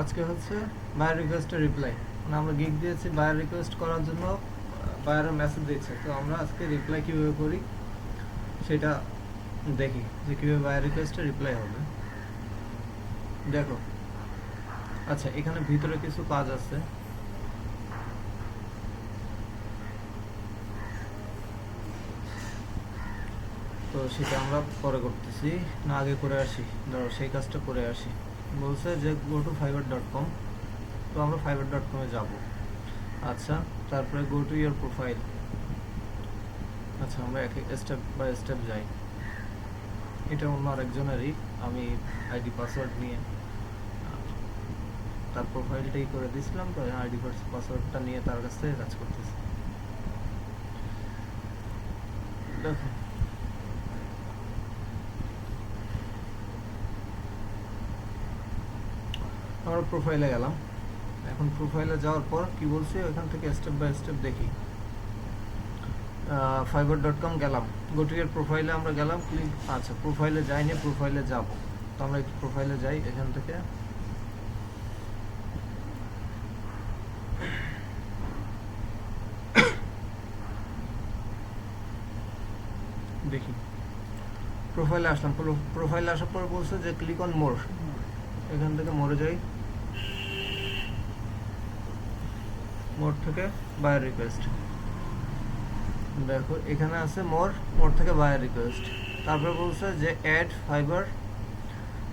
আজকে হচ্ছে buyer রিকোয়েস্টের reply, মানে আমরা গিগ দিয়েছি বায়ার রিকোয়েস্ট করার জন্য, বায়ারের মেসেজ দিয়েছে, তো আমরা আজকে রিপ্লাই কীভাবে করি সেটা দেখি যে কীভাবে বায়ার রিকোয়েস্টের রিপ্লাই হবে। দেখো, আচ্ছা এখানে ভিতরে কিছু কাজ আছে, তো সেটা আমরা পরে করতেছি, না আগে করে আসি, ধরো সেই কাজটা করে আসি। বলছে যে গো টু fiverr.com, তো আমরা fiverr.com-এ যাব। আচ্ছা, তারপরে গো টু ইয়োর প্রোফাইল। আচ্ছা, আমরা এক স্টেপ বাই স্টেপ যাই। এটা অন্য আরেকজনেরই, আমি আইডি পাসওয়ার্ড নিয়ে তার প্রোফাইলটাই করে দিয়েছিলাম, তো আইডি পাসওয়ার্ডটা নিয়ে তার কাছ থেকে কাজ করতেছি। দেখো, আমরা প্রোফাইলে গেলাম। এখন প্রোফাইলে যাওয়ার পর কি বলছি, ওইখান থেকে স্টেপ বাই স্টেপ দেখি। fiverr.com গেলাম, গো টু ইয়ার প্রোফাইলে আমরা গেলাম, ক্লিক। আচ্ছা, প্রোফাইলে যাইনি, প্রোফাইলে যাব, তো আমরা একটু প্রোফাইলে যাই। এখান থেকে দেখি, প্রোফাইলে আসলাম। প্রোফাইলে আসার পর বলছে যে ক্লিক অন মোর, এখান থেকে মোরে যাই। মোর থেকে বায়ার রিকোয়েস্ট, দেখো এখানে আছে মোর, মোর থেকে বায়ার রিকোয়েস্ট। তারপরে বলছে যে add Fiverr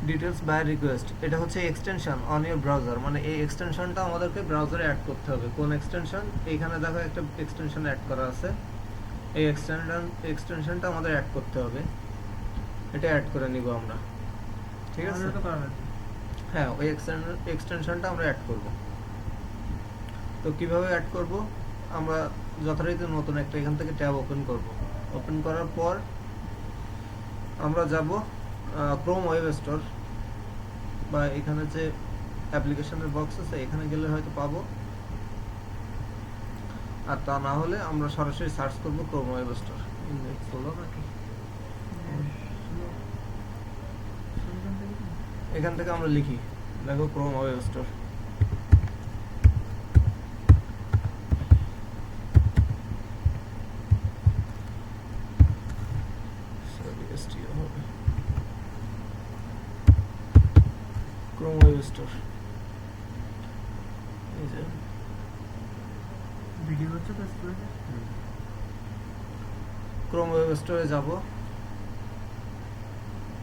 details buyer request, এটা হচ্ছে এক্সটেনশন অন ইউর ব্রাউজার, মানে এই এক্সটেনশনটা আমাদেরকে ব্রাউজারে অ্যাড করতে হবে। কোন এক্সটেনশন? এইখানে দেখো একটা এক্সটেনশন অ্যাড করা আছে, এই এক্সটেনশনটা আমাদের অ্যাড করতে হবে। এটা অ্যাড করে নিব আমরা, ঠিক আছে? হ্যাঁ, ওই এক্সটেনশনটা আমরা অ্যাড করব। তো কিভাবে অ্যাড করব? আমরা যথারীতি নতুন একটা এখান থেকে ট্যাব ওপেন করব। ওপেন করার পর আমরা যাব ক্রোম ওয়েব স্টোর, বা এখানে যে অ্যাপ্লিকেশনের বক্স আছে এখানে গেলে হয়তো পাবো, আর তা না হলে আমরা সরাসরি সার্চ করব ক্রোম ওয়েব স্টোর। ইন্ডেক্স হলো নাকি, এখান থেকে আমরা লিখি, দেখো Chrome web store. Chrome web store, এই যে ভিডিও হচ্ছে তো ক্রোম ওয়েব স্টোরে যাব।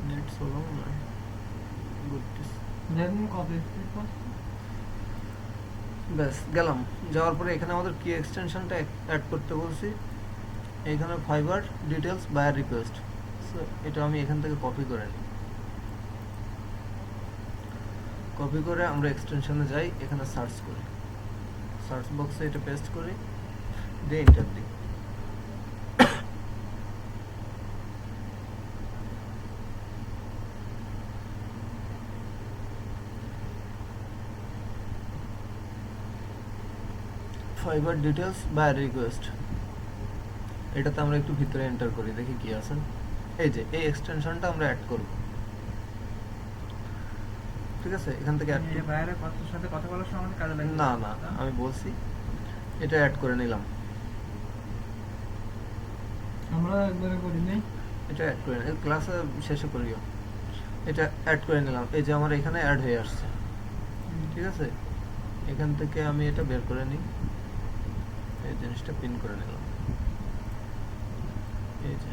নেট স্লো না, ব্যাস গেলাম। যাওয়ার পরে এখানে আমাদের কি এক্সটেনশনটা অ্যাড করতে বলছি, এখানে ফাইবার ডিটেলস বায়ার রিকোয়েস্ট, এটা আমি এখান থেকে কপি করে নিই। কপি করে আমরা এক্সটেনশনে যাই, এখানে সার্চ করি, সার্চ বক্সে এটা পেস্ট করি, দিয়ে এন্টার দিই। ফাইবার ডিটেলস বায়ার রিকোয়েস্ট, এটাতে আমরা একটু ভিতরে এন্টার করি, দেখি কি আছে। এই যে এই এক্সটেনশনটা আমরা অ্যাড করব, ঠিক আছে? এখান থেকে বাইরে কথার সাথে কথা বলার সময় আমাদের কাজে লাগে না না, আমি বলছি এটা অ্যাড করে নিলাম, আমরা একবারে করি নাই, এটা অ্যাড করে নিলাম, ক্লাসে শেষে করিও। এটা অ্যাড করে নিলাম, এই যে আমার এখানে অ্যাড হয়ে আসছে, ঠিক আছে? এখান থেকে আমি এটা বের করে নিই, এই জিনিসটা পিন করে নিলাম। এই যে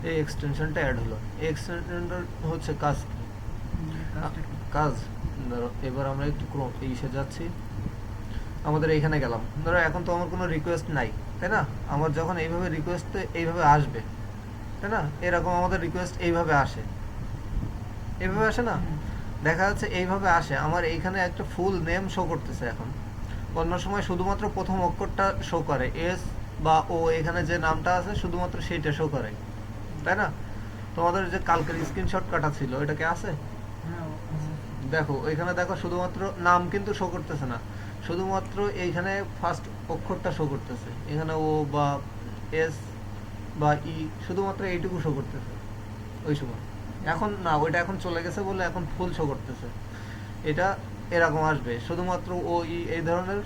এই এক্সটেনশনটা অ্যাড হলো। এই এক্সটেনশনটা হচ্ছে কাজ কি? কাজ ধরো এবার আমরা একটু ক্রোম ইসে যাচ্ছি, আমাদের এইখানে গেলাম। ধরো এখন তো আমার কোনো রিকোয়েস্ট নাই, তাই না? আমার যখন এইভাবে রিকোয়েস্ট এইভাবে আসবে, তাই না? এরকম আমাদের রিকোয়েস্ট এইভাবে আসে, এইভাবে আসে না? দেখা যাচ্ছে এইভাবে আসে। আমার এইখানে একটা ফুল নেম শো করতেছে এখন, অন্য সময় শুধুমাত্র প্রথম অক্ষরটা শো করে, এস বা ও, এখানে যে নামটা আছে শুধুমাত্র সেইটা শো করে, তাই না? তোমাদের যে কালকের স্ক্রিনশট কাটা ছিল, এটা কি আছে? দেখো এখানে, দেখো শুধুমাত্র নাম কিন্তু শো করতেছে না, শুধুমাত্র এইখানে ফার্স্ট অক্ষরটা শো করতেছে, এখানে ও বা এস বা ই, শুধুমাত্র এইটুকু শো করতেছে ওই সময়। এখন না, ওইটা এখন চলে গেছে বলে এখন ফুল শো করতেছে। এটা এরকম আসবে, শুধুমাত্র এই ধরনের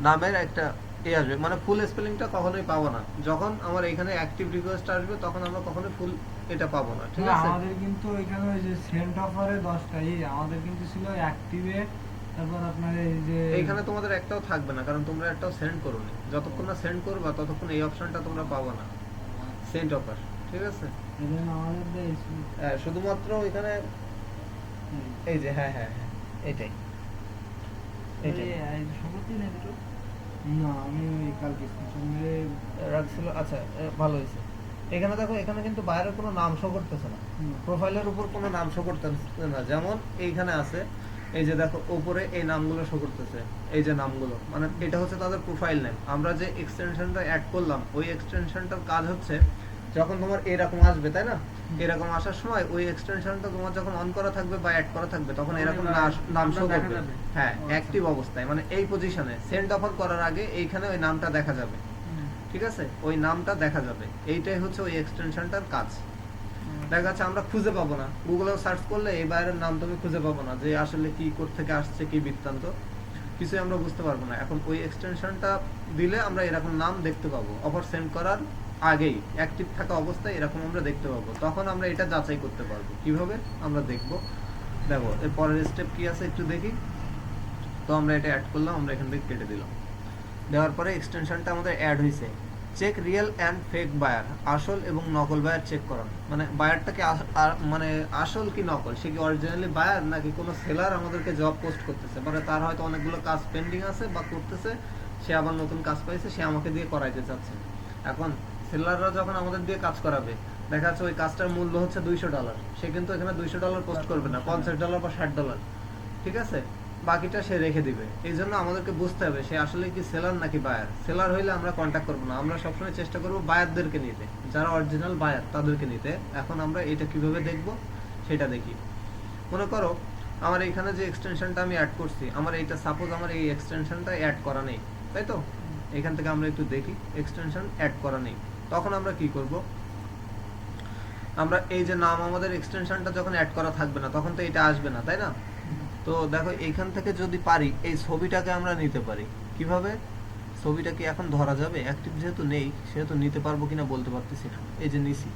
নামের একটা আসবে, মানে ফুল স্পেলিংটা কখনোই পাবো না। যখন আমার এখানে অ্যাক্টিভ রিকোয়েস্ট আসবে তখন আমরা কখনোই ফুল এটা পাবো না, ঠিক আছে? আমাদের কিন্তু এখানে ওই যে সেন্ট অফারে 10টা আমাদের কিন্তু ছিল অ্যাক্টিভে, তারপর আপনার এই যে এইখানে তোমাদের একটাও থাকবে না, কারণ তোমরা একটাও সেন্ড করোনি। যতক্ষণ না সেন্ড করবা ততক্ষণ এই অপশনটা তোমরা পাবো না, সেন্ড অফার, ঠিক আছে? এখানে আমাদের দেয় শুধুমাত্র এখানে এই যে হ্যাঁ হ্যাঁ হ্যাঁ এটাই এটাই না আমি ওই কালকে মেরে রাখছিল। আচ্ছা ভালো হয়েছে। এখানে দেখো, এখানে কিন্তু বাইরের কোনো নাম শো করতেছে না, প্রোফাইলের উপর কোনো নাম শো করতেছে না। যেমন এইখানে আছে, এই যে দেখো উপরে এই নামগুলো শো করতেছে, এই যে নামগুলো, মানে এটা হচ্ছে তাদের প্রোফাইল নেম। আমরা যে এক্সটেনশনটা অ্যাড করলাম ওই এক্সটেনশনটার কাজ হচ্ছে, যখন তোমার এরকম আসবে তাই না, এরকম আসার সময় ওই এক্সটেনশনটা তোমার যখন অন করা থাকবে বা অ্যাড করা থাকবে তখন এরকম নাম শো করবে। হ্যাঁ, অ্যাক্টিভ অবস্থায়, মানে এই পজিশনে সেন্ড অফার করার আগে এইখানে ওই নামটা দেখা যাবে, ঠিক আছে? ওই নামটা দেখা যাবে, এইটাই হচ্ছে ওই এক্সটেনশনটার কাজ। দেখা যাচ্ছে আমরা খুঁজে পাবো না, গুগলেও সার্চ করলে এই বাইরের নাম তুমি খুঁজে পাবো না, যে আসলে কি থেকে আসছে, কি বৃত্তান্ত, কিছুই আমরা বুঝতে পারবো না। এখন ওই এক্সটেনশনটা দিলে আমরা এরকম নাম দেখতে পাবো, অফার সেন্ড করার আগেই অ্যাক্টিভ থাকা অবস্থায় এরকম আমরা দেখতে পাবো। তখন আমরা এটা যাচাই করতে পারবো। কিভাবে আমরা দেখবো, দেখো এর পরের স্টেপ কি আছে একটু দেখি। তো আমরা এটা অ্যাড করলাম, আমরা এখান থেকে কেটে দিলাম। দেওয়ার পরে এক্সটেনশনটা আমাদের অ্যাড হয়েছে। Check real and fake buyer, আসল এবং নকল বায়ার চেক করা, মানে বায়ারটাকে মানে আসল কি নকল, সে কি অরিজিনালি বায়ার নাকি কোনো সেলার আমাদেরকে জব পোস্ট করতেছে, মানে তার হয়তো অনেকগুলো কাজ পেন্ডিং আছে বা করতেছে, সে আবার নতুন কাজ পাইছে, সে আমাকে দিয়ে করাইতে চাচ্ছে। এখন সেলাররা যখন আমাদের দিয়ে কাজ করাবে, দেখা যাচ্ছে ওই কাজটার মূল্য হচ্ছে $200, সে কিন্তু এখানে $200 পোস্ট করবে না, $50 বা $60, ঠিক আছে? বাকিটা সে রেখে দিবে। এই জন্য আমাদেরকে বুঝতে হবে সে আসলে কি সেলার নাকি বায়ার। সেলার হইলে আমরা কন্ট্যাক্ট করবো না, আমরা সবসময় চেষ্টা করবো বায়ারদেরকে নিতে, যারা অরিজিনাল বায়ার তাদেরকে নিতে। এখন আমরা এটা কিভাবে দেখবো সেটা দেখি। মনে করো আমার এখানে যে এক্সটেনশনটা আমি অ্যাড করছি, আমার এইটা সাপোজ আমার এই এক্সটেনশনটা অ্যাড করা নেই, তাই তো? এখান থেকে আমরা একটু দেখি, এক্সটেনশন অ্যাড করা নেই। তখন আমরা কি করব, আমরা এই যে নাম, আমাদের এক্সটেনশনটা যখন অ্যাড করা থাকবে না তখন তো এটা আসবে না, তাই না? তো দেখো এইখান থেকে যদি পারি এই ছবিটাকে আমরা নিতে পারি। কিভাবে? ছবিটা কি এখন ধরা যাবে? অ্যাক্টিভ যেহেতু নেই সেহেতু নিতে পারবো কিনা বলতে পারতেছি না। এই যে নিছি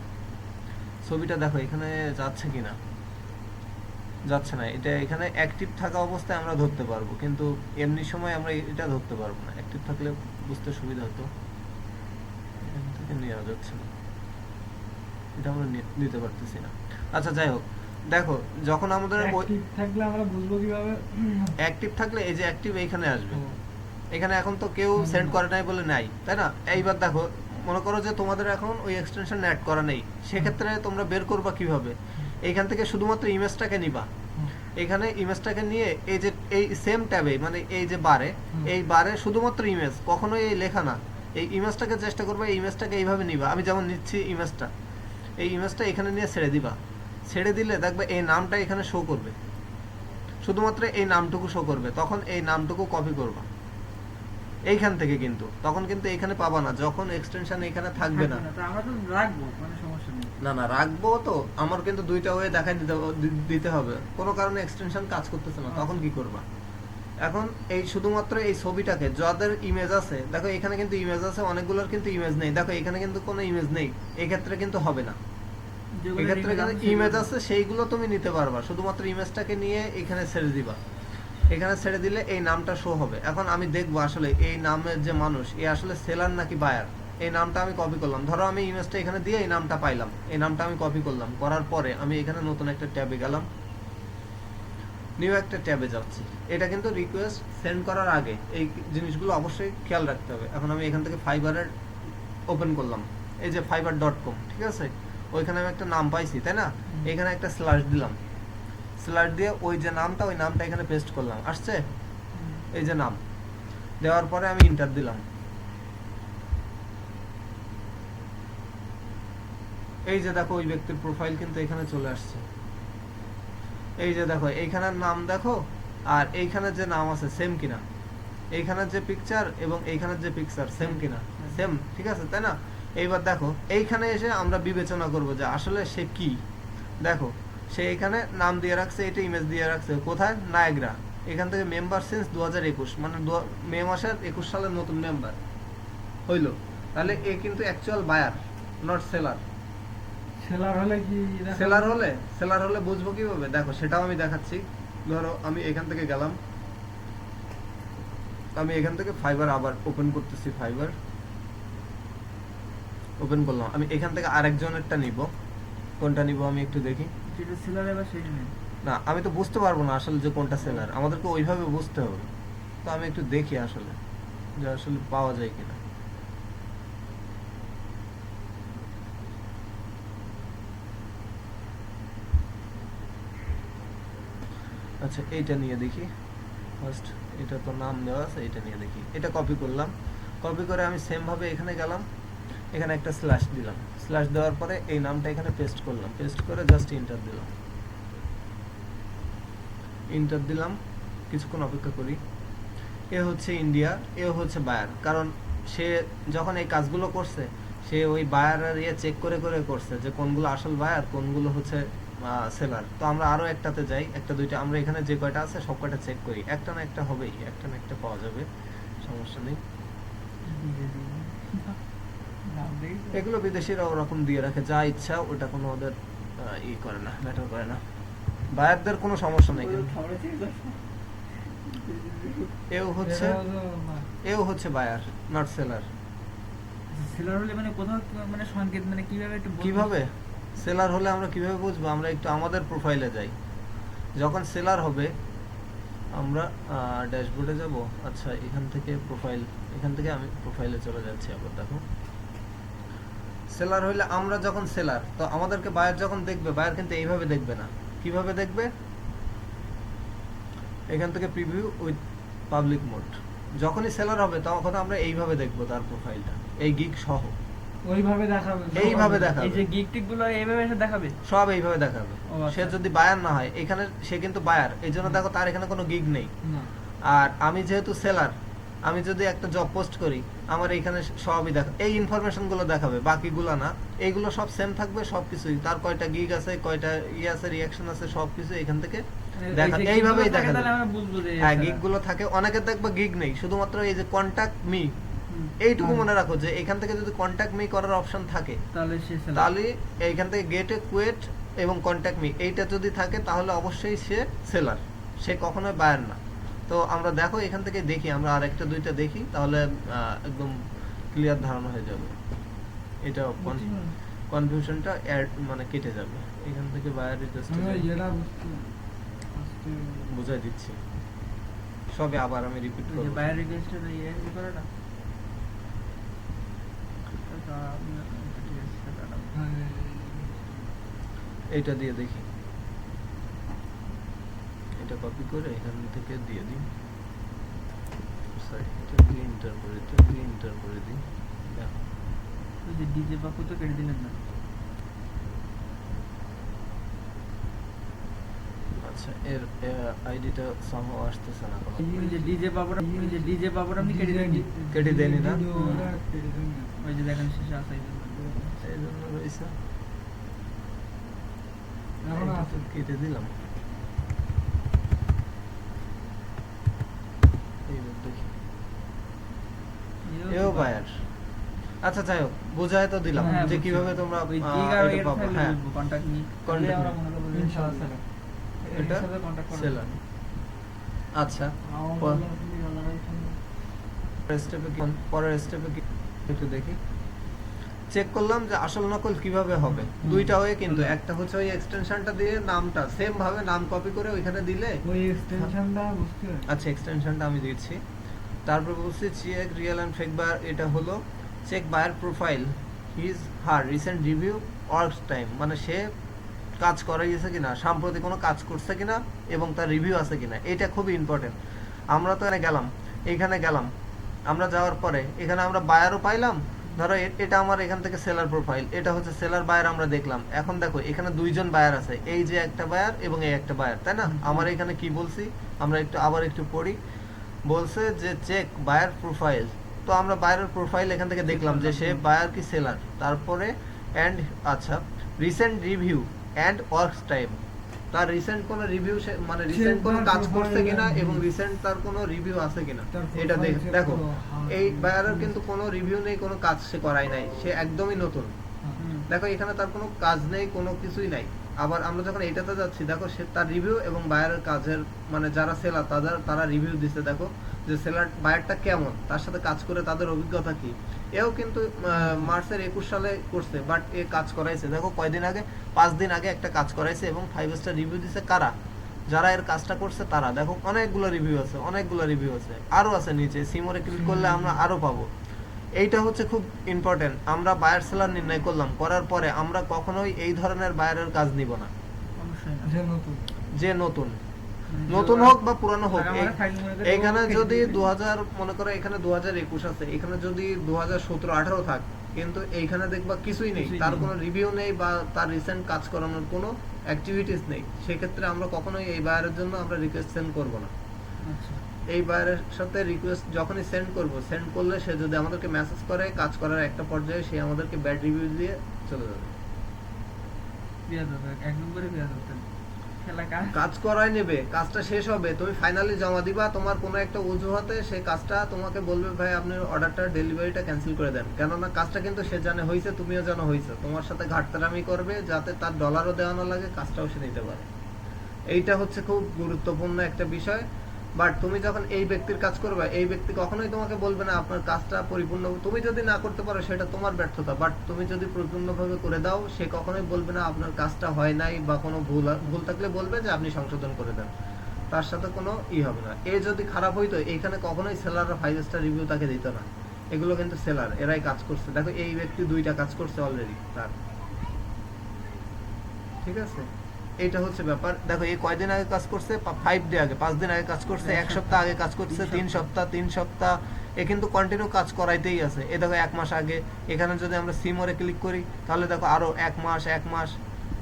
ছবিটা, দেখো এখানে যাচ্ছে কিনা, যাচ্ছে না। এটা এখানে অ্যাক্টিভ থাকা অবস্থায় আমরা ধরতে পারবো, কিন্তু এমনি সময় আমরা এটা ধরতে পারবো না। অ্যাক্টিভ থাকলে বুঝতে সুবিধা হতো। এখান থেকে নেওয়া যাচ্ছে না, এটা আমরা নিতে পারতেছি না। আচ্ছা যাই হোক, দেখো যখন আমাদের অ্যাক্টিভ থাকলে আমরা বুঝবো কিভাবে? অ্যাক্টিভ থাকলে এই যে অ্যাক্টিভ এইখানে আসবে। এখানে এখন তো কেউ সেন্ড করে নাই বলে নাই, তাই না? এইবার দেখো, মনে করো যে তোমাদের এখন ওই এক্সটেনশন অ্যাড করা নেই, সেক্ষেত্রে তোমরা বের করবা কিভাবে? এইখান থেকে শুধুমাত্র ইমেজটাকে নিবা, এখানে ইমেজটাকে নিয়ে এই যে এই সেম ট্যাবে, মানে এই যে বারে, এই বারে শুধুমাত্র ইমেজ, কখনোই এই লেখা না, এই ইমেজটাকে চেষ্টা করবা, এই ইমেজটাকে এইভাবে নিবা। আমি যেমন নিচ্ছি ইমেজটা, এই ইমেজটা এখানে নিয়ে ছেড়ে দিবা। ছেড়ে দিলে দেখবে এই নামটা এখানে শো করবে, শুধুমাত্র এই নামটুকু শো করবে। তখন এই নামটুকু কপি করবা এইখান থেকে, কিন্তু তখন কিন্তু এখানে পাবা না যখন এক্সটেনশন এখানে থাকবে না। আমরা তো রাখবো, মানে সমস্যা নেই। না না, রাখবো তো, আমার কিন্তু দুইটা ওয়ে দেখাই দিতে হবে। কোনো কারণে এক্সটেনশন কাজ করতেছে না, তখন কি করবা? এখন এই শুধুমাত্র এই ছবিটাকে, যাদের ইমেজ আছে, দেখো এখানে কিন্তু ইমেজ আছে, অনেকগুলোর কিন্তু ইমেজ নেই। দেখো এখানে কিন্তু কোনো ইমেজ নেই, এই ক্ষেত্রে কিন্তু হবে না। এক্ষেত্রে কিন্তু ইমেজ আছে, সেইগুলো তুমি নিতে পারবা। শুধুমাত্র ইমেজটাকে নিয়ে এখানে ছেড়ে দিবা, এখানে ছেড়ে দিলে এই নামটা শো হবে। এখন আমি দেখবো আসলে এই নামের যে মানুষ, এ আসলে সেলার নাকি বায়ার। এই নামটা আমি কপি করলাম, ধরো আমি ইমেজটা এখানে দিয়ে এই নামটা পাইলাম, এই নামটা আমি কপি করলাম, করার পরে আমি এখানে নতুন একটা ট্যাবে গেলাম, নিউ একটা ট্যাবে যাচ্ছি। এটা কিন্তু রিকোয়েস্ট সেন্ড করার আগে এই জিনিসগুলো অবশ্যই খেয়াল রাখতে হবে। এখন আমি এখান থেকে ফাইবারের ওপেন করলাম, এই যে fiverr.com, ঠিক আছে? ওইখানে আমি একটা নাম পাইছি, তাই না? এখানে একটা স্ল্যাশ দিলাম, স্ল্যাশ দিয়ে ওই যে নামটা, ওই নামটা এখানে পেস্ট করলাম, আসছে এই যে নাম। দেওয়ার পরে আমি ইন্টার দিলাম, এই যে দেখো ওই ব্যক্তির প্রোফাইল কিন্তু এখানে চলে আসছে। এই যে দেখো এইখানের নাম দেখো, আর এইখানে যে নাম আছে সেম কিনা, এইখানের যে পিকচার এবং এইখানের যে পিকচার সেম কিনা, সেম, ঠিক আছে, তাই না? এইবার দেখো এইখানে এসে আমরা বিবেচনা করব যে আসলে সে কি। দেখো সে এখানে নাম দিয়ে রাখছে, এটা ইমেজ দিয়ে রাখছে কোথায়, নায়াগ্রা। এখান থেকে মেম্বার সিন্স 2021, মানে মে মাসের 21 সালের নতুন মেম্বার হইলো। তাহলে এ কিন্তু actual buyer, not seller. Seller হলে বুঝবো কিভাবে, দেখো সেটাও আমি দেখাচ্ছি। ধরো আমি এখান থেকে গেলাম, আমি এখান থেকে ফাইবার আবার ওপেন করতেছি, ফাইবার ওপেন করলাম। আমি এখান থেকে আরেকজনেরটা নিব, কোনটা নিব আমি একটু দেখি। যেটা সেলার এবার সেটা নেই না, আমি তো বুঝতে পারবো না আসলে যে কোনটা সেলার, আমাদেরকে ওইভাবে বুঝতে হবে। তো আমি একটু দেখি আসলে যে আসলে পাওয়া যায় কিনা। আচ্ছা এইটা নিয়ে দেখি ফার্স্ট, এটা তো নাম দেওয়া আছে, এটা নিয়ে দেখি। এটা কপি করলাম, কপি করে আমি সেম ভাবে এখানে গেলাম, এখানে একটা স্ল্যাশ দিলাম, স্ল্যাশ দেওয়ার পরে এই নামটা এখানে পেস্ট করলাম, পেস্ট করে জাস্ট ইন্টার দিলাম, ইন্টার দিলাম। কিছুক্ষণ অপেক্ষা করি। এ হচ্ছে ইন্ডিয়া, এ হচ্ছে বায়ার। কারণ সে যখন এই কাজগুলো করছে, সে ওই বায়ারের ইয়ে চেক করে করে করছে যে কোনগুলো আসল বায়ার, কোনগুলো হচ্ছে সেলার। তো আমরা আরো একটাতে যাই, একটা দুইটা, আমরা এখানে যে কয়টা আছে সব কয়টা চেক করি। একটা না একটা হবেই, একটা না একটা পাওয়া যাবে, সমস্যা নেই। এগুলো বিদেশিরা ওরকম দিয়ে রাখে, যা ইচ্ছা, ওটা কোনো ওদের ই করে না, ম্যাটার করে না। বায়ারদের কোনো সমস্যা নেই। এও হচ্ছে বায়ার, নট সেলার। সেলার হলে মানে কোথাও মানে সংকেত মানে কিভাবে একটু কিভাবে সেলার হলে আমরা কিভাবে বুঝবো, আমরা একটু আমাদের প্রোফাইলে যাই। যখন সেলার হবে আমরা ড্যাশবোর্ডে যাব। আচ্ছা এখান থেকে প্রোফাইল, এখান থেকে আমি প্রোফাইলে চলে যাচ্ছি। আবার দেখো সেলার হইলে আমরা যখন সেলার, তো আমাদেরকে বায়ার যখন দেখবে, বায়ার কিন্তু এইভাবে দেখবে না। কিভাবে দেখবে, এখান থেকে প্রিভিউ উইথ পাবলিক মোড। যখনই সেলার হবে তখন আমরা এইভাবে দেখবো তার প্রোফাইলটা, এই গিগ সহ ওইভাবে দেখাবে, এইভাবে দেখাবে। এই যে গিগ টিক গুলো এইভাবে এসে দেখাবে, সব এইভাবে দেখাবে। আচ্ছা। সে যদি বায়ার না হয়, এখানে সে কিন্তু বায়ার, এই জন্য দেখো তার এখানে কোনো গিগ নেই। না। আর আমি যেহেতু সেলার, আমি যদি একটা জব পোস্ট করি, আমার এইখানে সবই দেখা, এই ইনফরমেশন গুলো দেখাবে, বাকিগুলো না। এইগুলো সব সেম থাকবে, সবকিছুই, তার কয়টা গিগ আছে, কয়টা আছে, রিঅ্যাকশন আছে, সবকিছু এখান থেকে দেখা, এইভাবেই দেখা যাবে। হ্যাঁ, গিগ গুলো থাকে। অনেকের দেখবে গিগ নেই, শুধুমাত্র এই যে কন্টাক্ট মি, এইটুকু মনে রাখো যে এখান থেকে যদি কন্টাক্ট মি করার অপশন থাকে, তাহলে এইখান থেকে গেট এ কুয়েট এবং কন্টাক্ট মি, এইটা যদি থাকে তাহলে অবশ্যই সে সেলার, সে কখনোই বায়ার না। তো আমরা দেখো এখান থেকে দেখি, আমরা আর একটা দুইটা দেখি, তাহলে একদম ক্লিয়ার ধারণা হয়ে যাবে। এটা কনফিউশনটা মানে কেটে যাবে। এখান থেকে বায়ার রিকোয়েস্ট বুঝাই দিচ্ছি, সবে আবার আমি রিপিট করব। বায়ার রিকোয়েস্টের ইয়ে করে না, এইটা দিয়ে দেখি, এটা কপি করে এখান থেকে দিয়ে দিই। সরি, এটা দিয়ে এন্টার করে দিই, এটা দিয়ে এন্টার করে দিই। দেখো ওই যে ডিজে বাপু তো কেটে দিলেন না। আচ্ছা, এর আইডিটা সামহাও আসতেছে না কোনো। ওই যে ডিজে বাবুরা, ওই যে ডিজে বাবুরা আমি কেটে দেনি না, ওই যে দেখেন শেষে আছে, এই জন্য রয়েছে। কেটে দিলাম। এইবার দেখি, এও বায়ার। আচ্ছা যাই হোক, বুঝাই তো দিলাম যে কিভাবে তোমরা এটা পাবো। হ্যাঁ, কন্টাক্ট নি Contact আমরা me। মনে করব ইনশাআল্লাহ এটা সাথে কন্টাক্ট করব। সেলার। আচ্ছা, পরের স্টেপে কি একটু দেখি। চেক করলাম যে আসল নকল কিভাবে হবে। দুইটা ওয়ে কিন্তু, একটা হচ্ছে ওই এক্সটেনশনটা দিয়ে নামটা সেম ভাবে নাম কপি করে ওইখানে দিলে, ওই এক্সটেনশনটা বুঝতে হবে। আচ্ছা এক্সটেনশনটা আমি দিচ্ছি। তারপর বলছি check real and fake buyer, এটা হলো check buyer profile, his her recent review work time, মানে সে কাজ করাইছে কিনা, সাম্প্রতিক কোনো কাজ করছে কিনা এবং তার রিভিউ আছে কিনা, এটা খুবই ইম্পর্টেন্ট। আমরা তো এখানে গেলাম, আমরা যাওয়ার পরে এখানে আমরা বায়ারও পাইলাম। ধরো এটা আমার এখান থেকে সেলার প্রোফাইল, এটা হচ্ছে সেলার বায়ার আমরা দেখলাম। এখন দেখো এখানে দুইজন বায়ার আছে, এই যে একটা বায়ার এবং এই একটা বায়ার, তাই না? আমার এখানে কি বলছি, আমরা আবার একটু পড়ি। বলছে যে চেক বায়ার প্রোফাইল, তো আমরা বায়ারের প্রোফাইল এখান থেকে দেখলাম যে সে বায়ার কি সেলার। তারপরে এন্ড, আচ্ছা recent review and work time, তার রিসেন্ট কোনো রিভিউ মানে সে রিসেন্ট কোনো তার কাজ করছে profile কিনা এ- এবং রিসেন্ট তার কোনো রিভিউ আছে কিনা তার এটা profile check দেখো করো, হ্যাঁ, এই হুম, বায়ারের হুম। কিন্তু কোনো রিভিউ নেই, কোনো কাজ সে করাই নাই, সে একদমই নতুন। হুম। দেখো এখানে তার কোনো কাজ নেই, কোনো কিছুই নাই। আবার আমরা যখন এইটাতে যাচ্ছি দেখো সে তার রিভিউ এবং বায়ারের কাজের মানে যারা সেলার তারা রিভিউ দিচ্ছে, দেখো যে সেলার বায়ারটা কেমন, তার সাথে কাজ করে তাদের অভিজ্ঞতা কি। এও কিন্তু মার্চের 21 সালে করছে, বাট এ কাজ করাইছে দেখো কয়দিন আগে, 5 দিন আগে একটা কাজ করাইছে এবং 5 স্টার রিভিউ দিছে কারা, যারা এর কাজটা করছে তারা। দেখো অনেকগুলো রিভিউ আছে, অনেকগুলো রিভিউ আছে, আরো আছে নিচে সিমোরে ক্লিক করলে আমরা আরো পাবো। এইটা হচ্ছে খুব ইম্পর্টেন্ট। আমরা বায়ার সেলার নির্ণয় করলাম, করার পরে আমরা কখনোই এই ধরনের বায়ারের কাজ নিব না অবশ্যই না। যে নতুন যে নতুন মানে নতুন যে হোক বা পুরানো হোক। টাকা মারা ফাইল মনে করে এইখানে কেটে যদি দিবে। 2000 মনে করো এখানে 2021 আছে, এখানে যদি 2017-18 থাক, কিন্তু এইখানে দেখবা কিছুই নেই, কিছুই তার নেই। কোনো রিভিউ নেই বা তার রিসেন্ট কাজ করানোর কোনো অ্যাক্টিভিটিস নেই, সেক্ষেত্রে আমরা কখনোই এই বায়ারের জন্য আমরা রিকোয়েস্ট সেন্ড করব না। আচ্ছা। এই বায়ারের সাথে রিকোয়েস্ট যখনই সেন্ড করব, সেন্ড করলে সে যদি আমাদেরকে মেসেজ করে, কাজ করার একটা পর্যায়ে সে আমাদেরকে ব্যাড রিভিউ দিয়ে চলে যাবে। বিয়াদব, এক নম্বরে বিয়াদব তো। খেলা কাজ করাই নেবে, কাজটা শেষ হবে, তুমি ফাইনালি জমা দিবা, তোমার কোনো একটা অজুহাতে সেই কাজটা তোমাকে বলবে ভাই আপনি অর্ডারটা ডেলিভারিটা ক্যান্সেল করে দেন, কেননা কাজটা কিন্তু সে জানে হয়েছে, তুমিও জানো হয়েছে, তোমার সাথে ঘাটতারামি করবে যাতে তার ডলারও দেওয়া না লাগে, কাজটাও সে নিতে পারে। এইটা হচ্ছে খুব গুরুত্বপূর্ণ একটা বিষয়। বাট তুমি যখন এই ব্যক্তির কাজ করবে, এই ব্যক্তি কখনোই তোমাকে বলবে না আপনার কাজটা পরিপূর্ণ, তুমি যদি না করতে পারো সেটা তোমার ব্যর্থতা, বাট তুমি যদি পরিপূর্ণভাবে করে দাও সে কখনোই বলবে না আপনার কাজটা হয় নাই, বা কোনো ভুল থাকলে বলবে যে আপনি সংশোধন করে দেন, তার সাথে কোনো হবে না। এ যদি খারাপ হইতো এইখানে কখনোই সেলাররা 5 স্টার রিভিউ তাকে দিত না। এগুলো কিন্তু সেলার, এরাই কাজ করছে। দেখো এই ব্যক্তি 2টা কাজ করছে অলরেডি তার, ঠিক আছে। এইটা হচ্ছে ব্যাপার। দেখো এই কয়দিন আগে কাজ করছে, 5 ডে আগে, 5 দিন আগে কাজ করছে, 1 সপ্তাহ আগে কাজ করছে, 3 সপ্তাহ, 3 সপ্তাহ, এ কিন্তু কন্টিনিউ কাজ করাইতেই আছে। এ দেখো 1 মাস আগে, এখানে যদি আমরা সিমোরে ক্লিক করি তাহলে দেখো আরো 1 মাস,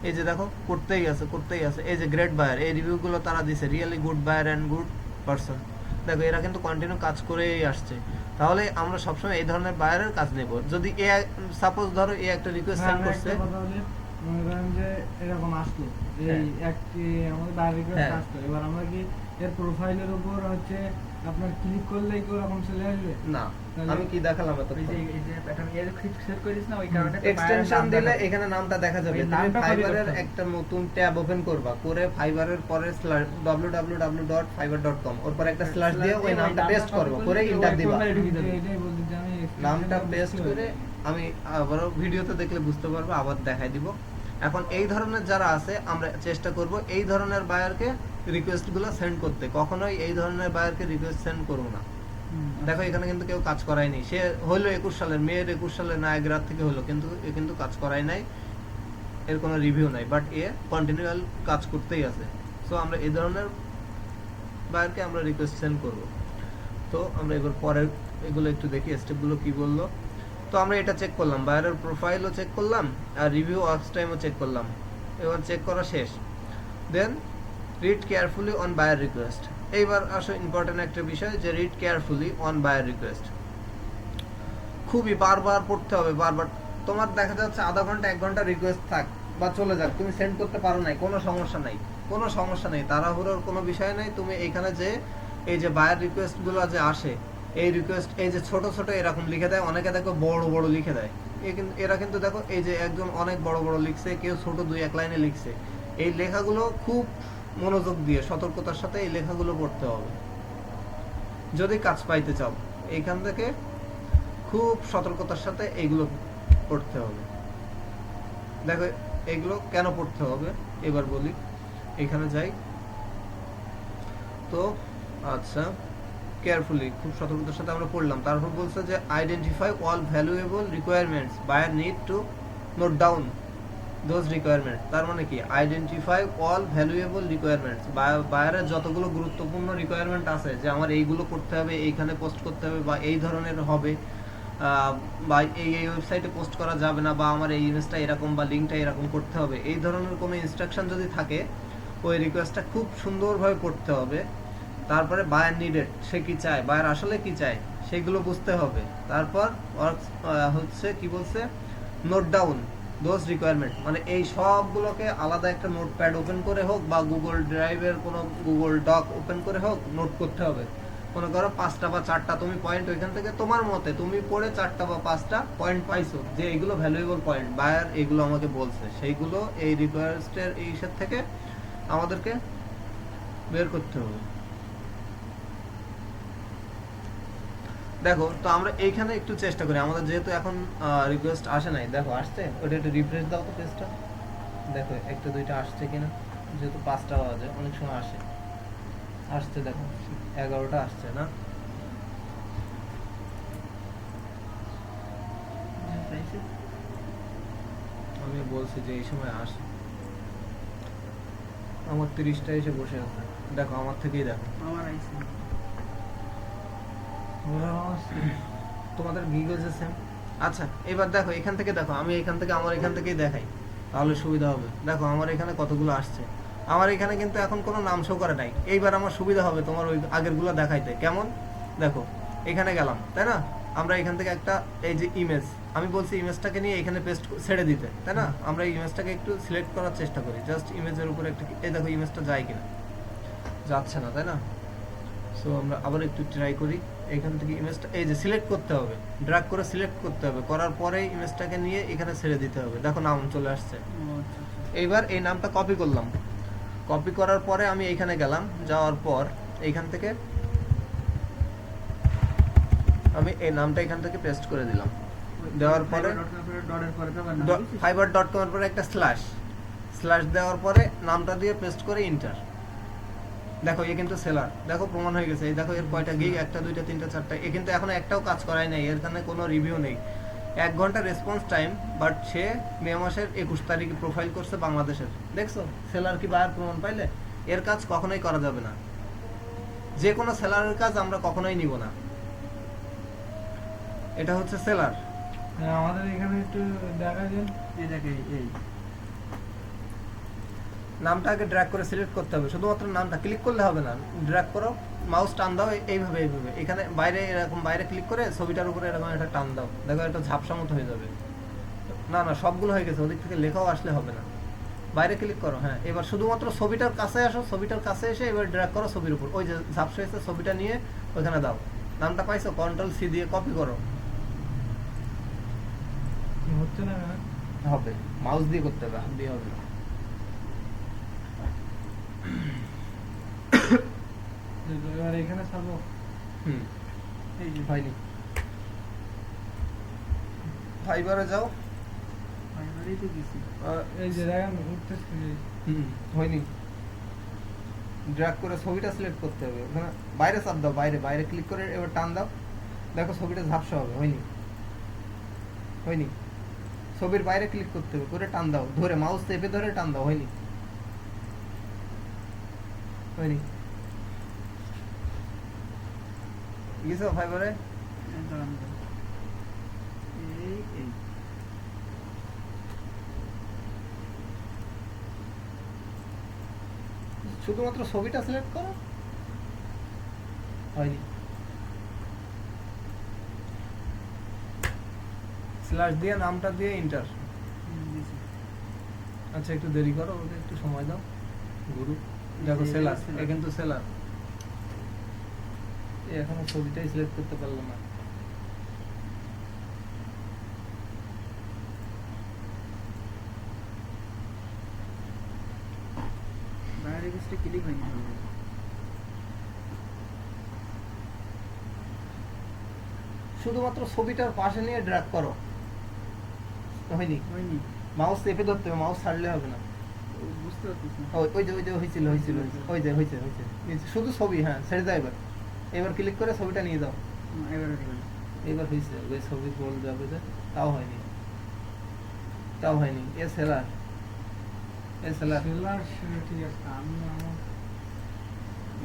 এই যে দেখো করতেই আছে। এই যে গ্রেট বায়ার, এই রিভিউগুলো তারা দিছে, really good buyer and good person. দেখো এরা কিন্তু কন্টিনিউ কাজ করেই আসছে। তাহলে আমরা সবসময় এই ধরনের বায়ারের কাজ নেব। যদি এ সাপোজ ধরো এ একটা রিকোয়েস্ট সেন্ড আমি করছে, একটা কথা বলি, মনে করেন যে এরকম আসলো, হ্যাঁ। এই একটি আমাদের বাইরে রিকোয়েস্ট হ্যাঁ। আসলো, এবার আমরা কি এর প্রোফাইলের উপর হচ্ছে আপনার ক্লিক করলেই কি ওরকম চলে আসবে? না তাহলে- আমি কি দেখালাম ওই এতক্ষণ, যে এই যে প্যাটার্ন এর ক্লিক সেট করে দিস না, ওই কারণে একটা এক্সটেনশন নাম দিলে দেখাবে। এখানে নামটা দেখা যাবে। ওই তুমি নামটা copy ফাইবারের করতে হবে। একটা নতুন ট্যাব ওপেন করবা, করে ফাইবারের পরে www.fiverr.com ওর পরে একটা স্ল্যাশ দিয়ে ওই নামটা পেস্ট করবা, করে এন্টার দিবা। এটাই বলতে যে আমি নামটা extension পেস্ট বুঝতে করে পারি। আমি আবারও ভিডিওতে দেখলে বুঝতে পারবে, আবার দেখাই দিব। এখন এই ধরনের যারা আছে আমরা চেষ্টা করব এই ধরনের বায়ারকে রিকোয়েস্টগুলো সেন্ড করতে, কখনোই এই ধরনের বায়ারকে রিকোয়েস্ট সেন্ড করব না। দেখো এখানে কিন্তু কেউ কাজ করায়নি, সে হলো 21 সালের মেয়ের 21 সালের নায়াগ্রার থেকে হলো, কিন্তু এ কিন্তু কাজ করাই নাই, এর কোনো রিভিউ নাই, বাট এ কন্টিনিউয়াল কাজ করতেই আছে। সো আমরা এই ধরনের বায়ারকে আমরা রিকোয়েস্ট সেন্ড করব। তো আমরা এবার পরের এগুলো একটু দেখি স্টেপগুলো কি বললো। তো আমরা এটা চেক করলাম, বায়ারের প্রোফাইলও চেক করলাম আর রিভিউ ওয়াচ টাইমও চেক করলাম। এবার চেক করা শেষ, then read carefully on buyer request. এইবার আসো ইম্পর্টেন্ট একটা বিষয়, যে read carefully on buyer request. খুবই বারবার পড়তে হবে, বারবার। তোমার দেখা যাচ্ছে আধা ঘন্টা 1 ঘন্টা রিকোয়েস্ট থাক বা চলে যাক, তুমি সেন্ড করতে পারো নাই, কোনো সমস্যা নেই, তাড়াহুড়োর কোনো বিষয় নেই। তুমি এইখানে যে এই যে বায়ার রিকোয়েস্ট গুলো যে আসে, এই রিকোয়েস্ট এই যে ছোট ছোট এরকম লিখে দেয়, অনেকে দেখো বড় বড় লিখে দেয়, এরা কিন্তু দেখো এই যে একজন অনেক বড় বড় লিখছে, কেউ ছোট 2-1 লাইনে লিখছে। এই লেখাগুলো খুব মনোযোগ দিয়ে সতর্কতার সাথে এই লেখাগুলো পড়তে হবে যদি কাজ পাইতে চাও। এইখান থেকে খুব সতর্কতার সাথে এইগুলো পড়তে হবে। দেখো এগুলো কেন পড়তে হবে এবার বলি, এখানে যাই। তো আচ্ছা, কেয়ারফুলি খুব সতর্কতার সাথে আমরা পড়লাম। তারপর বলছে যে identify all valuable requirements, buyer need to note down those requirements. তার মানে কি, আইডেন্টিফাই অল ভ্যালুয়েবল রিকোয়ারমেন্টস, বায়ারের যতগুলো গুরুত্বপূর্ণ রিকোয়ারমেন্ট আছে, যে আমার এইগুলো করতে হবে, এইখানে পোস্ট করতে হবে, বা এই ধরনের হবে, বা এই ওয়েবসাইটে পোস্ট করা যাবে না, বা আমার এই ইমেজটা এরকম বা লিঙ্কটা এরকম করতে হবে, এই ধরনের কোনো ইনস্ট্রাকশন যদি থাকে, ওই রিকোয়েস্টটা খুব সুন্দরভাবে পড়তে হবে। তারপরে বায়ার নিডেড, সে কি চায়, বায়ার আসলে কি চায় সেগুলো বুঝতে হবে। তারপর হচ্ছে কি বলছে, নোট ডাউন দোজ রিকোয়ারমেন্ট মানে এই সবগুলোকে আলাদা একটা নোটপ্যাড ওপেন করে হোক বা গুগল ড্রাইভের কোনো গুগল ডক ওপেন করে হোক নোট করতে হবে। মনে করো 5টা বা 4টা তুমি পয়েন্ট ওইখান থেকে তোমার মতে তুমি পড়ে 4টা বা 5টা পয়েন্ট পাইছো যে এইগুলো ভ্যালুয়েবল পয়েন্ট, বায়ার এইগুলো আমাকে বলছে, সেইগুলো এই রিকোয়েস্টের এই হিসাব থেকে আমাদেরকে বের করতে হবে। দেখো তো আমরা এইখানে একটু চেষ্টা করি, আমাদের যেহেতু এখন রিকোয়েস্ট আসে নাই, দেখো আসছে, ওটা একটু রিফ্রেশ দাও তো পেজটা, দেখো একটা দুইটা আসছে কিনা, যেহেতু 5টা বাজে অনেক সময় আসে, আসছে দেখো 11টা আসছে না, পাইছে? আমি বলছি যে এই সময় আসে, আমার 30টা এসে বসে আছে, দেখো আমার থেকেই দেখো আমার আইছে। ওরা আসছে। তোমাদের গিগ হয়েছে সেম। আচ্ছা এবার দেখো এখান থেকে দেখো, আমি এখান থেকে আমার এখান থেকেই দেখাই তাহলে সুবিধা হবে। দেখো আমার এখানে কতগুলো আসছে, আমার এখানে কিন্তু এখন কোনো নাম শো করে নাই, এইবার আমার সুবিধা হবে তোমার ওই আগেরগুলো দেখাইতে। কেমন দেখো এখানে গেলাম তাই না, আমরা এখান থেকে একটা এই যে ইমেজ, আমি বলছি ইমেজটাকে নিয়ে এখানে পেস্ট ছেড়ে দিতে তাই না, আমরা এই ইমেজটাকে একটু সিলেক্ট করার চেষ্টা করি, জাস্ট ইমেজের উপরে একটা, এই দেখো ইমেজটা যায় কিনা, যাচ্ছে না তাই না। সো আমরা আবার একটু ট্রাই করি, এখান থেকে ইমেজটা এই যে সিলেক্ট করতে হবে, ড্র্যাগ করে সিলেক্ট করতে হবে, করার পরে ইমেজটাকে নিয়ে এখানে ছেড়ে দিতে হবে, দেখো নাম চলে আসছে। ও আচ্ছা আচ্ছা। এইবার এই নামটা কপি করলাম, কপি করার পরে আমি এইখানে গেলাম, যাওয়ার পর এইখান থেকে আমি এই নামটা এখান থেকে পেস্ট করে দিলাম, দেওয়ার পরে ডটের পরে তো আবার নাম দিছিস? fiverr.com এর পরে একটা স্ল্যাশ, স্ল্যাশ দেওয়ার পরে নামটা দিয়ে পেস্ট করে ইন্টার, দেখো এ কিন্তু সেলার, দেখো প্রমাণ হয়ে গেছে, এই দেখো এর কয়টা গিগ, 1টা 2টা 3টা 4টা, এ কিন্তু এখনো একটাও কাজ করাই নাই, এর কারণে কোনো রিভিউ নেই, 1 ঘন্টা রেসপন্স টাইম, বাট সে মে মাসের 21 তারিখে প্রোফাইল করছে বাংলাদেশের, দেখছো সেলার কি বায়ার প্রমাণ পাইলে, এর কাজ কখনোই করা যাবে না, যে কোনো সেলারের কাজ আমরা কখনোই নিব না, এটা হচ্ছে সেলার। হ্যাঁ, আমাদের এখানে একটু দেখা যান। এই দেখে এই নামটা আগে ড্র্যাগ করে সিলেক্ট করতে হবে, শুধুমাত্র নামটা ক্লিক করলে হবে না, ড্র্যাগ করো, মাউস টান দাও এইভাবে এইভাবে, এখানে বাইরে এরকম বাইরে ক্লিক করে ছবিটার উপরে এরকম একটা টান দাও, দেখো একটা ঝাপসা মতো হয়ে যাবে। না না সবগুলো হয়ে গেছে, ওদিক থেকে লেখাও আসলে হবে না, বাইরে ক্লিক করো, হ্যাঁ এবার শুধুমাত্র ছবিটার কাছে আসো, ছবিটার কাছে এসে এবার ড্র্যাগ করো ছবির উপর, ওই যে ঝাপসা হয়েছে ছবিটা নিয়ে ওইখানে দাও, নামটা পাইছো, Ctrl+C দিয়ে কপি করো, হচ্ছে না কেন? হবে মাউস দিয়ে করতে হবে, হাত দিয়ে হবে না। এবার এখানে ছাড়বো। হুম এই যে হয়নি, ফাইবারে যাও, ফাইবারেই তো দিছি। এই যে দেখেন উঠতেছে। হয়নি, ড্র্যাগ করে ছবিটা সিলেক্ট করতে হবে, ওখানে বাইরে চাপ দাও, বাইরে বাইরে ক্লিক করে এবার টান দাও, দেখো ছবিটা ঝাপসা হবে, হয়নি হয়নি, ছবির বাইরে ক্লিক করতে হবে, করে টান দাও, ধরে মাউস চেপে ধরে টান দাও, হয়নি হয়নি, গেছো ফাইবারে, এই দাঁড়ান, দাঁড়ান। এই শুধুমাত্র ছবিটা সিলেক্ট করো, হয়নি, স্ল্যাশ দিয়ে নামটা দিয়ে ইন্টার, দিছি। আচ্ছা একটু দেরি করো, ওকে একটু সময় দাও, গুরু দেখো এই যে সেলার, seller। এ কিন্তু সেলার, এখনো ছবিটাই সিলেক্ট করতে পারলো না, বাইরে গেছে ক্লিক হয়নি। শুধুমাত্র ছবিটার পাশে নিয়ে ড্র্যাগ করো, হয়নি, হয়নি। মাউস চেপে ধরতে হবে, মাউস ছাড়লে হবে না, ও বুঝতে পারতেছি না। ওই যে হয়েছিল হয়েছিল, ওই যে হয়েছে হয়েছে, শুধু ছবি, হ্যাঁ ছেড়ে দাও, এবার এবার ক্লিক করে ছবিটা নিয়ে যাও, এবারে দিবেন। এবার হয়েছে, ওই ছবি গোল যাবে যে, তাও হয়নি, তাও হয়নি, এ সেলার, এ সেলার, সেলার ঠিক আছে, আমি আমার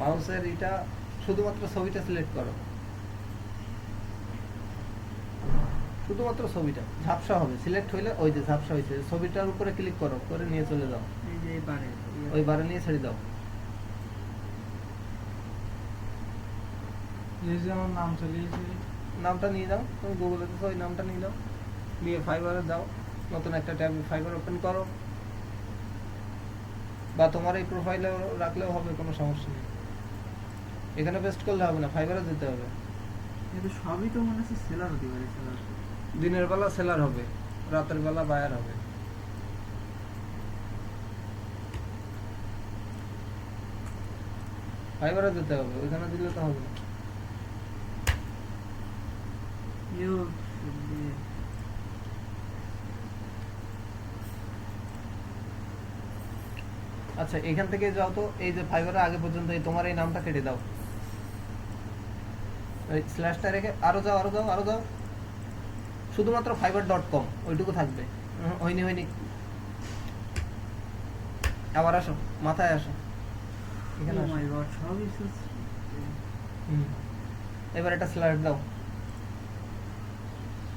মাউসের এটা শুধুমাত্র ছবিটা সিলেক্ট করো, শুধুমাত্র ছবিটা ঝাপসা হবে, সিলেক্ট হইলে ওই যে ঝাপসা হয়েছে, ছবিটার উপরে ক্লিক করো, করে নিয়ে চলে যাও, এই যে এবারে ওই বারে নিয়ে ছেড়ে দাও, এই যে আমার নাম চলে এসেছে। নামটা নিয়ে যাও, তুমি গুগলে তো ওই নামটা নিয়ে যাও, নিয়ে ফাইবারে যাও, নতুন একটা ট্যাব ফাইবার ওপেন করো, বা তোমার এই প্রোফাইলে রাখলেও হবে, কোনো সমস্যা নেই। এখানে পেস্ট করলে হবে না, ফাইবারে যেতে হবে। কিন্তু সবই তো মনে হচ্ছে সেলার হতে পারে, সেলার। দিনের বেলা সেলার হবে, রাতের বেলা বায়ার হবে। ফাইবারে যেতে হবে, ওইখানে দিলে তো হবে না। ইউ শুনবি। আচ্ছা, এখান থেকে যাও তো, এই যে ফাইবারের আগে পর্যন্ত এই তোমার এই নামটা কেটে দাও, এই স্ল্যাশটা রেখে আরো যাও, আরো যাও, আরো যাও, শুধুমাত্র fiber.com ওইটুকু থাকবে। হয়নি, আবার আসো, মাথায় আসো, এখানে Oh আসো। my God, সবই তো এবার এটা স্ল্যাশ দাও।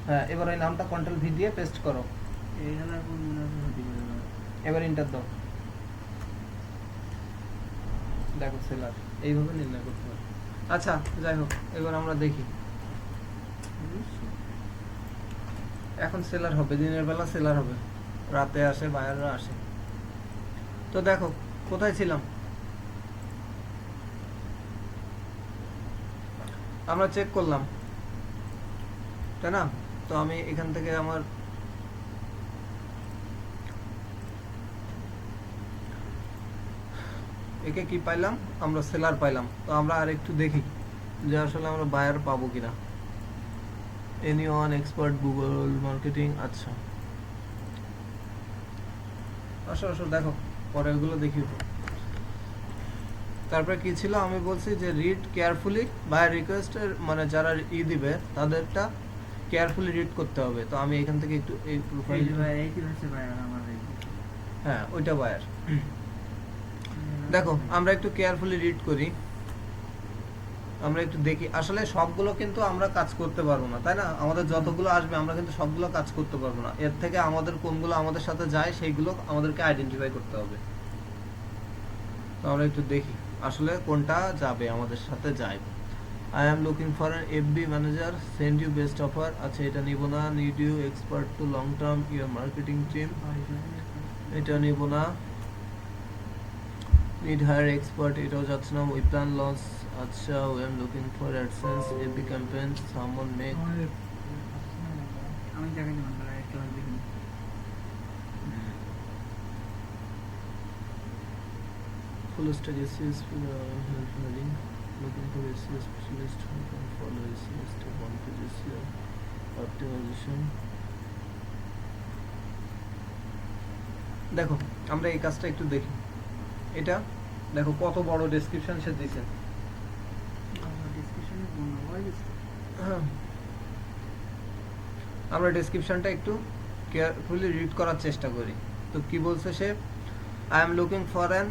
হ্যাঁ, এবার ওই নামটা কন্ট্রোল ভি দিয়ে পেস্ট করো। এই খেলার কোন মনে হচ্ছে হতে পারে না। এবার এন্টার দাও। দেখো সেলার এইভাবে নির্ণয় করতে হবে। আচ্ছা, যাই হোক, এবার আমরা দেখি। বুঝছো? এখন সেলার হবে, দিনের বেলা সেলার হবে, রাতে আসে, বায়াররা আসে। তো দেখো কোথায় ছিলাম, আমরা চেক করলাম, তাই না? তো আমি এখান থেকে আমার একে কি পাইলাম, আমরা সেলার পাইলাম। তো আমরা আর একটু দেখি যে আসলে আমরা বায়ার পাবো কিনা। Anyone expert Google marketing. আচ্ছা, আসো আসো, দেখো পরে ওগুলো দেখি। তারপরে কি ছিল, আমি বলছি যে রিড কেয়ারফুলি, বায়ার রিকোয়েস্টের মানে যারা দিবে তাদেরটা কেয়ারফুলি রিড করতে হবে। তো আমি এখান থেকে একটু এই এই প্রোফাইল, যে ভাই, এই কি হচ্ছে ভাই আমার এই। হ্যাঁ ওইটা বায়ার। দেখো আমরা একটু কেয়ারফুলি রিড করি, আমরা একটু দেখি। আসলে সবগুলো কিন্তু আমরা কাজ করতে পারবো না, তাই না? আমাদের যতগুলো আসবে আমরা কিন্তু সবগুলো কাজ করতে পারবো না। এর থেকে আমাদের কোনগুলো আমাদের সাথে যায় সেইগুলো আমাদেরকে আইডেন্টিফাই করতে হবে। তো আমরা একটু দেখি আসলে কোনটা যাবে, আমাদের সাথে যায়। I am looking for an FB manager, send you best offer. আচ্ছা, এটা নিব না। Need you expert to long term your marketing team, এটা নিব না। নিড হায়ার এক্সপার্ট, এটাও যাচ্ছে না। উই প্ল্যান লঞ্চ, আচ্ছা। We am looking for AdSense FB campaign, someone make. আমি জানি না মানে ক্লাস দেখি। Full stack SEO help hiring, looking for SEO specialist who can follow SEO step on page SEO optimization. দেখো আমরা এই কাজটা একটু দেখি। এটা দেখো কত বড় ডেসক্রিপশন সে দিয়েছে। ডিসকাশনে কোন হয় গেছে। আমরা ডেসক্রিপশনটা একটু কেয়ারফুলি রিড করার চেষ্টা করি। তো কি বলছে সে, I am looking for an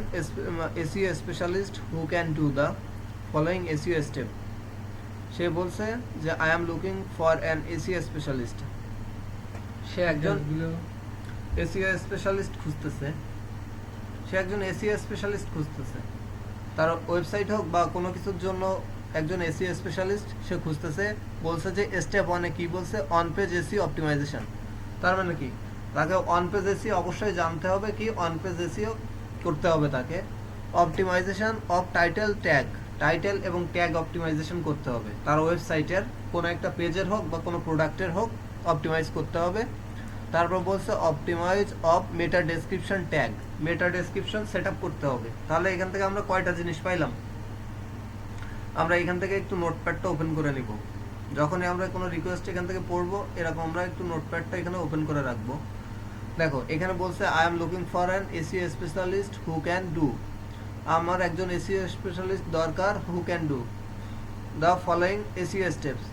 SEO specialist who can do the following SEO step. সে বলছে যে I am looking for an SEO specialist, সে একজন SEO স্পেশালিস্ট খুঁজতেছে, সে একজন SEO স্পেশালিস্ট খুঁজতেছে। তার ওয়েবসাইট হোক বা কোনো কিছুর জন্য একজন SEO স্পেশালিস্ট সে খুঁজতেছে। বলছে যে স্টেপ 1 এ কি বলছে, অন পেজ SEO অপটিমাইজেশন। তার মানে কি, তাকে অন পেজ SEO অবশ্যই জানতে হবে, কি অন পেজ SEO করতে হবে তাকে। Optimization of title tag, title এবং ট্যাগ অপটিমাইজেশন করতে হবে। তার ওয়েবসাইটের কোনো একটা পেজের হোক বা কোনো প্রোডাক্টের হোক অপটিমাইজ করতে হবে। তারপর বলছে optimize of meta description tag, meta description setup করতে হবে। তাহলে এখান থেকে আমরা কয়টা জিনিস পাইলাম? আমরা এখান থেকে একটু নোটপ্যাডটা ওপেন করে নিব। যখনই আমরা কোনো রিকোয়েস্ট এখান থেকে পড়বো, এরকম আমরা একটু নোটপ্যাডটা এখানে ওপেন করে রাখবো। দেখো এখানে বলছে I am looking for an SEO specialist who can do, আমার একজন SEO স্পেশালিস্ট দরকার, who can do the following SEO steps,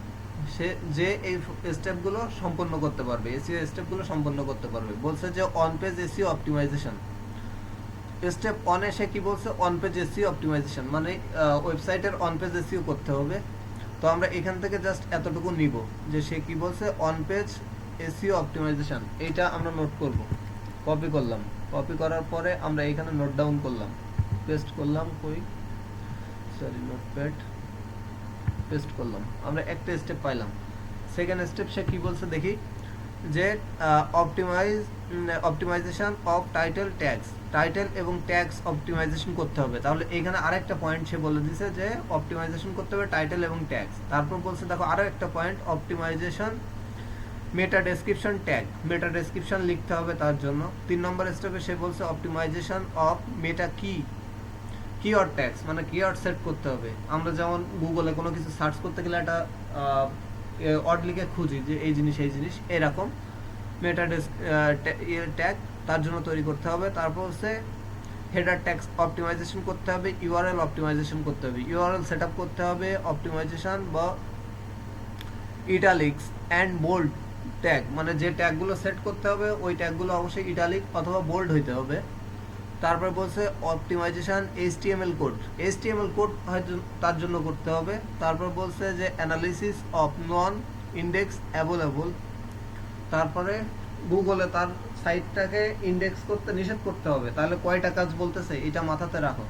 সে যে এই স্টেপগুলো সম্পন্ন করতে পারবে, SEO স্টেপগুলো সম্পন্ন করতে পারবে। বলছে যে on page SEO optimization. Step 1 এ সে কি বলছে, অন পেজ SEO অপটিমাইজেশন মানে ওয়েবসাইটের অন পেজ SEO করতে হবে। তো আমরা এখান থেকে জাস্ট এতটুকু নিব যে সে কি বলছে, অন পেজ SEO অপটিমাইজেশন। এইটা আমরা নোট করব, কপি করলাম। কপি করার পরে আমরা এখানে নোট ডাউন করলাম, পেস্ট করলাম, নোটপ্যাড পেস্ট করলাম। আমরা একটা স্টেপ পাইলাম। সেকেন্ড স্টেপ সে কি বলছে দেখি, যে optimization of title tags, title এবং ট্যাগস অপটিমাইজেশন করতে হবে। তাহলে এখানে আরেকটা পয়েন্ট সে বলে দিছে যে অপটিমাইজেশন করতে হবে টাইটেল এবং ট্যাগস। তারপর বলছে দেখো আরো একটা point, optimization meta description tag, meta description লিখতে হবে তার জন্য। 3 নম্বর স্টেপে সে বলছে optimization of meta keyword tags, মানে কিওয়ার্ড সেট করতে হবে। আমরা যেমন গুগলে কোনো কিছু সার্চ করতে গেলে একটা ওয়ার্ড লিখে খুঁজি যে এই জিনিস এই জিনিস, এরকম মেটা ট্যাগ তার জন্য তৈরি করতে হবে। তারপর হচ্ছে হেডার ট্যাগস অপটিমাইজেশন করতে হবে, ইউআরএল অপটিমাইজেশন করতে হবে, ইউআরএল সেট আপ করতে হবে, অপটিমাইজেশন বা ইটালিক্স অ্যান্ড বোল্ড ট্যাগ, মানে যে ট্যাগগুলো সেট করতে হবে ওই ট্যাগগুলো অবশ্যই ইটালিক অথবা বোল্ড হইতে হবে। তারপর বলছে optimization HTML code, HTML code হয়তো তার জন্য করতে হবে। তারপর বলছে যে analysis of non index available, তারপরে গুগলে তার সাইটটাকে ইন্ডেক্স করতে নিষেধ করতে হবে। তাহলে কয়টা কাজ বলতেছে এটা মাথাতে রাখো।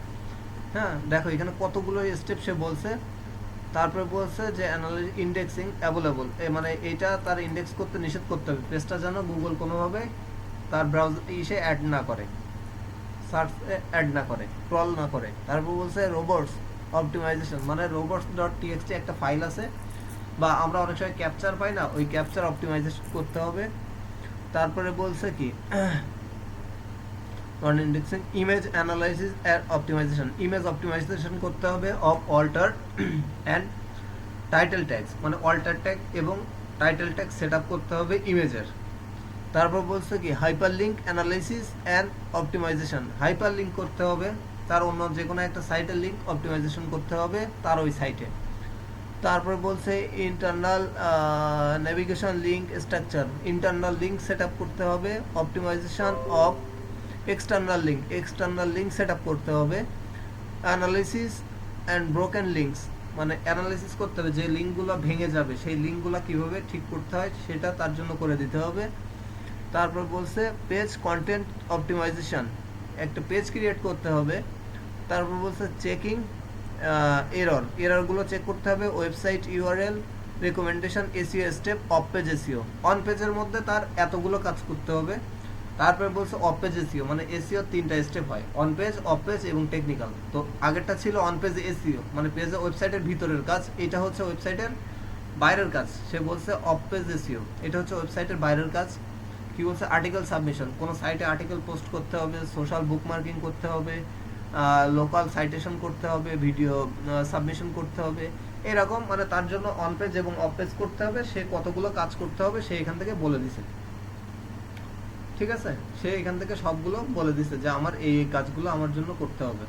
হ্যাঁ দেখো এখানে কতগুলো স্টেপ সে বলছে। তারপরে বলছে যে ইন্ডেক্সিং অ্যাভেলেবল, মানে এইটা তার ইন্ডেক্স করতে নিষেধ করতে হবে, পেজটা যেন গুগল কোনোভাবে তার ব্রাউজার ইসে অ্যাড না করে, সার্চ অ্যাড না করে, ক্রল না করে। তারপর বলছে রোবটস অপটিমাইজেশন, মানে robots.txt একটা ফাইল আছে বা আমরা অনেক সময় ক্যাপচার পাই না, ওই ক্যাপচার অপটিমাইজেশন করতে হবে। তারপরে বলছে কি non indexing image analysis and optimisation, image optimisation করতে হবে of alter and title tags, মানে অল্টার ট্যাগ এবং টাইটেল ট্যাগ সেট আপ করতে হবে ইমেজের। তারপর বলছে কি hyperlink analysis and optimisation, hyperlink করতে হবে তার অন্য যে কোনো একটা সাইটের লিঙ্ক অপটিমাইজেশন করতে হবে তার ওই সাইটে। তারপর বলছে internal navigation link structure, internal link set up করতে হবে, optimization of external link set up করতে হবে, অ্যানালিসিস অ্যান্ড ব্রোকেন লিঙ্কস, মানে অ্যানালিসিস করতে হবে যে লিঙ্কগুলো ভেঙে যাবে সেই লিঙ্কগুলো কীভাবে ঠিক করতে হয় সেটা তার জন্য করে দিতে হবে। তারপর বলছে পেজ কন্টেন্ট অপটিমাইজেশন, একটা পেজ ক্রিয়েট করতে হবে। তারপর বলছে চেকিং এররগুলো চেক করতে হবে, website URL recommendation SEO step, of page SEO, on পেজের মধ্যে তার এতগুলো কাজ করতে হবে। তারপরে বলছে অফ পেজ এসইও, মানে এসইও 3টা স্টেপ হয়, অন পেজ, অফ পেজ এবং টেকনিক্যাল। তো আগেরটা ছিল অন পেজ এসইও, মানে পেজে ওয়েবসাইটের ভিতরের কাজ, এটা হচ্ছে ওয়েবসাইটের বাইরের কাজ। সে বলছে অফ পেজ এসইও, এটা হচ্ছে ওয়েবসাইটের বাইরের কাজ। কি বলছে আর্টিকেল সাবমিশন, কোনো সাইটে আর্টিকেল পোস্ট করতে হবে, সোশ্যাল বুকমার্কিং করতে হবে, লোকাল সাইটেশন করতে হবে, ভিডিও সাবমিশন করতে হবে, এরকম মানে তার জন্য অন পেজ এবং অফ পেজ করতে হবে। সে কতগুলো কাজ করতে হবে সে এখান থেকে বলে দিছে, ঠিক আছে, সে এখান থেকে সবগুলো বলে দিছে যে আমার এই কাজগুলো আমার জন্য করতে হবে।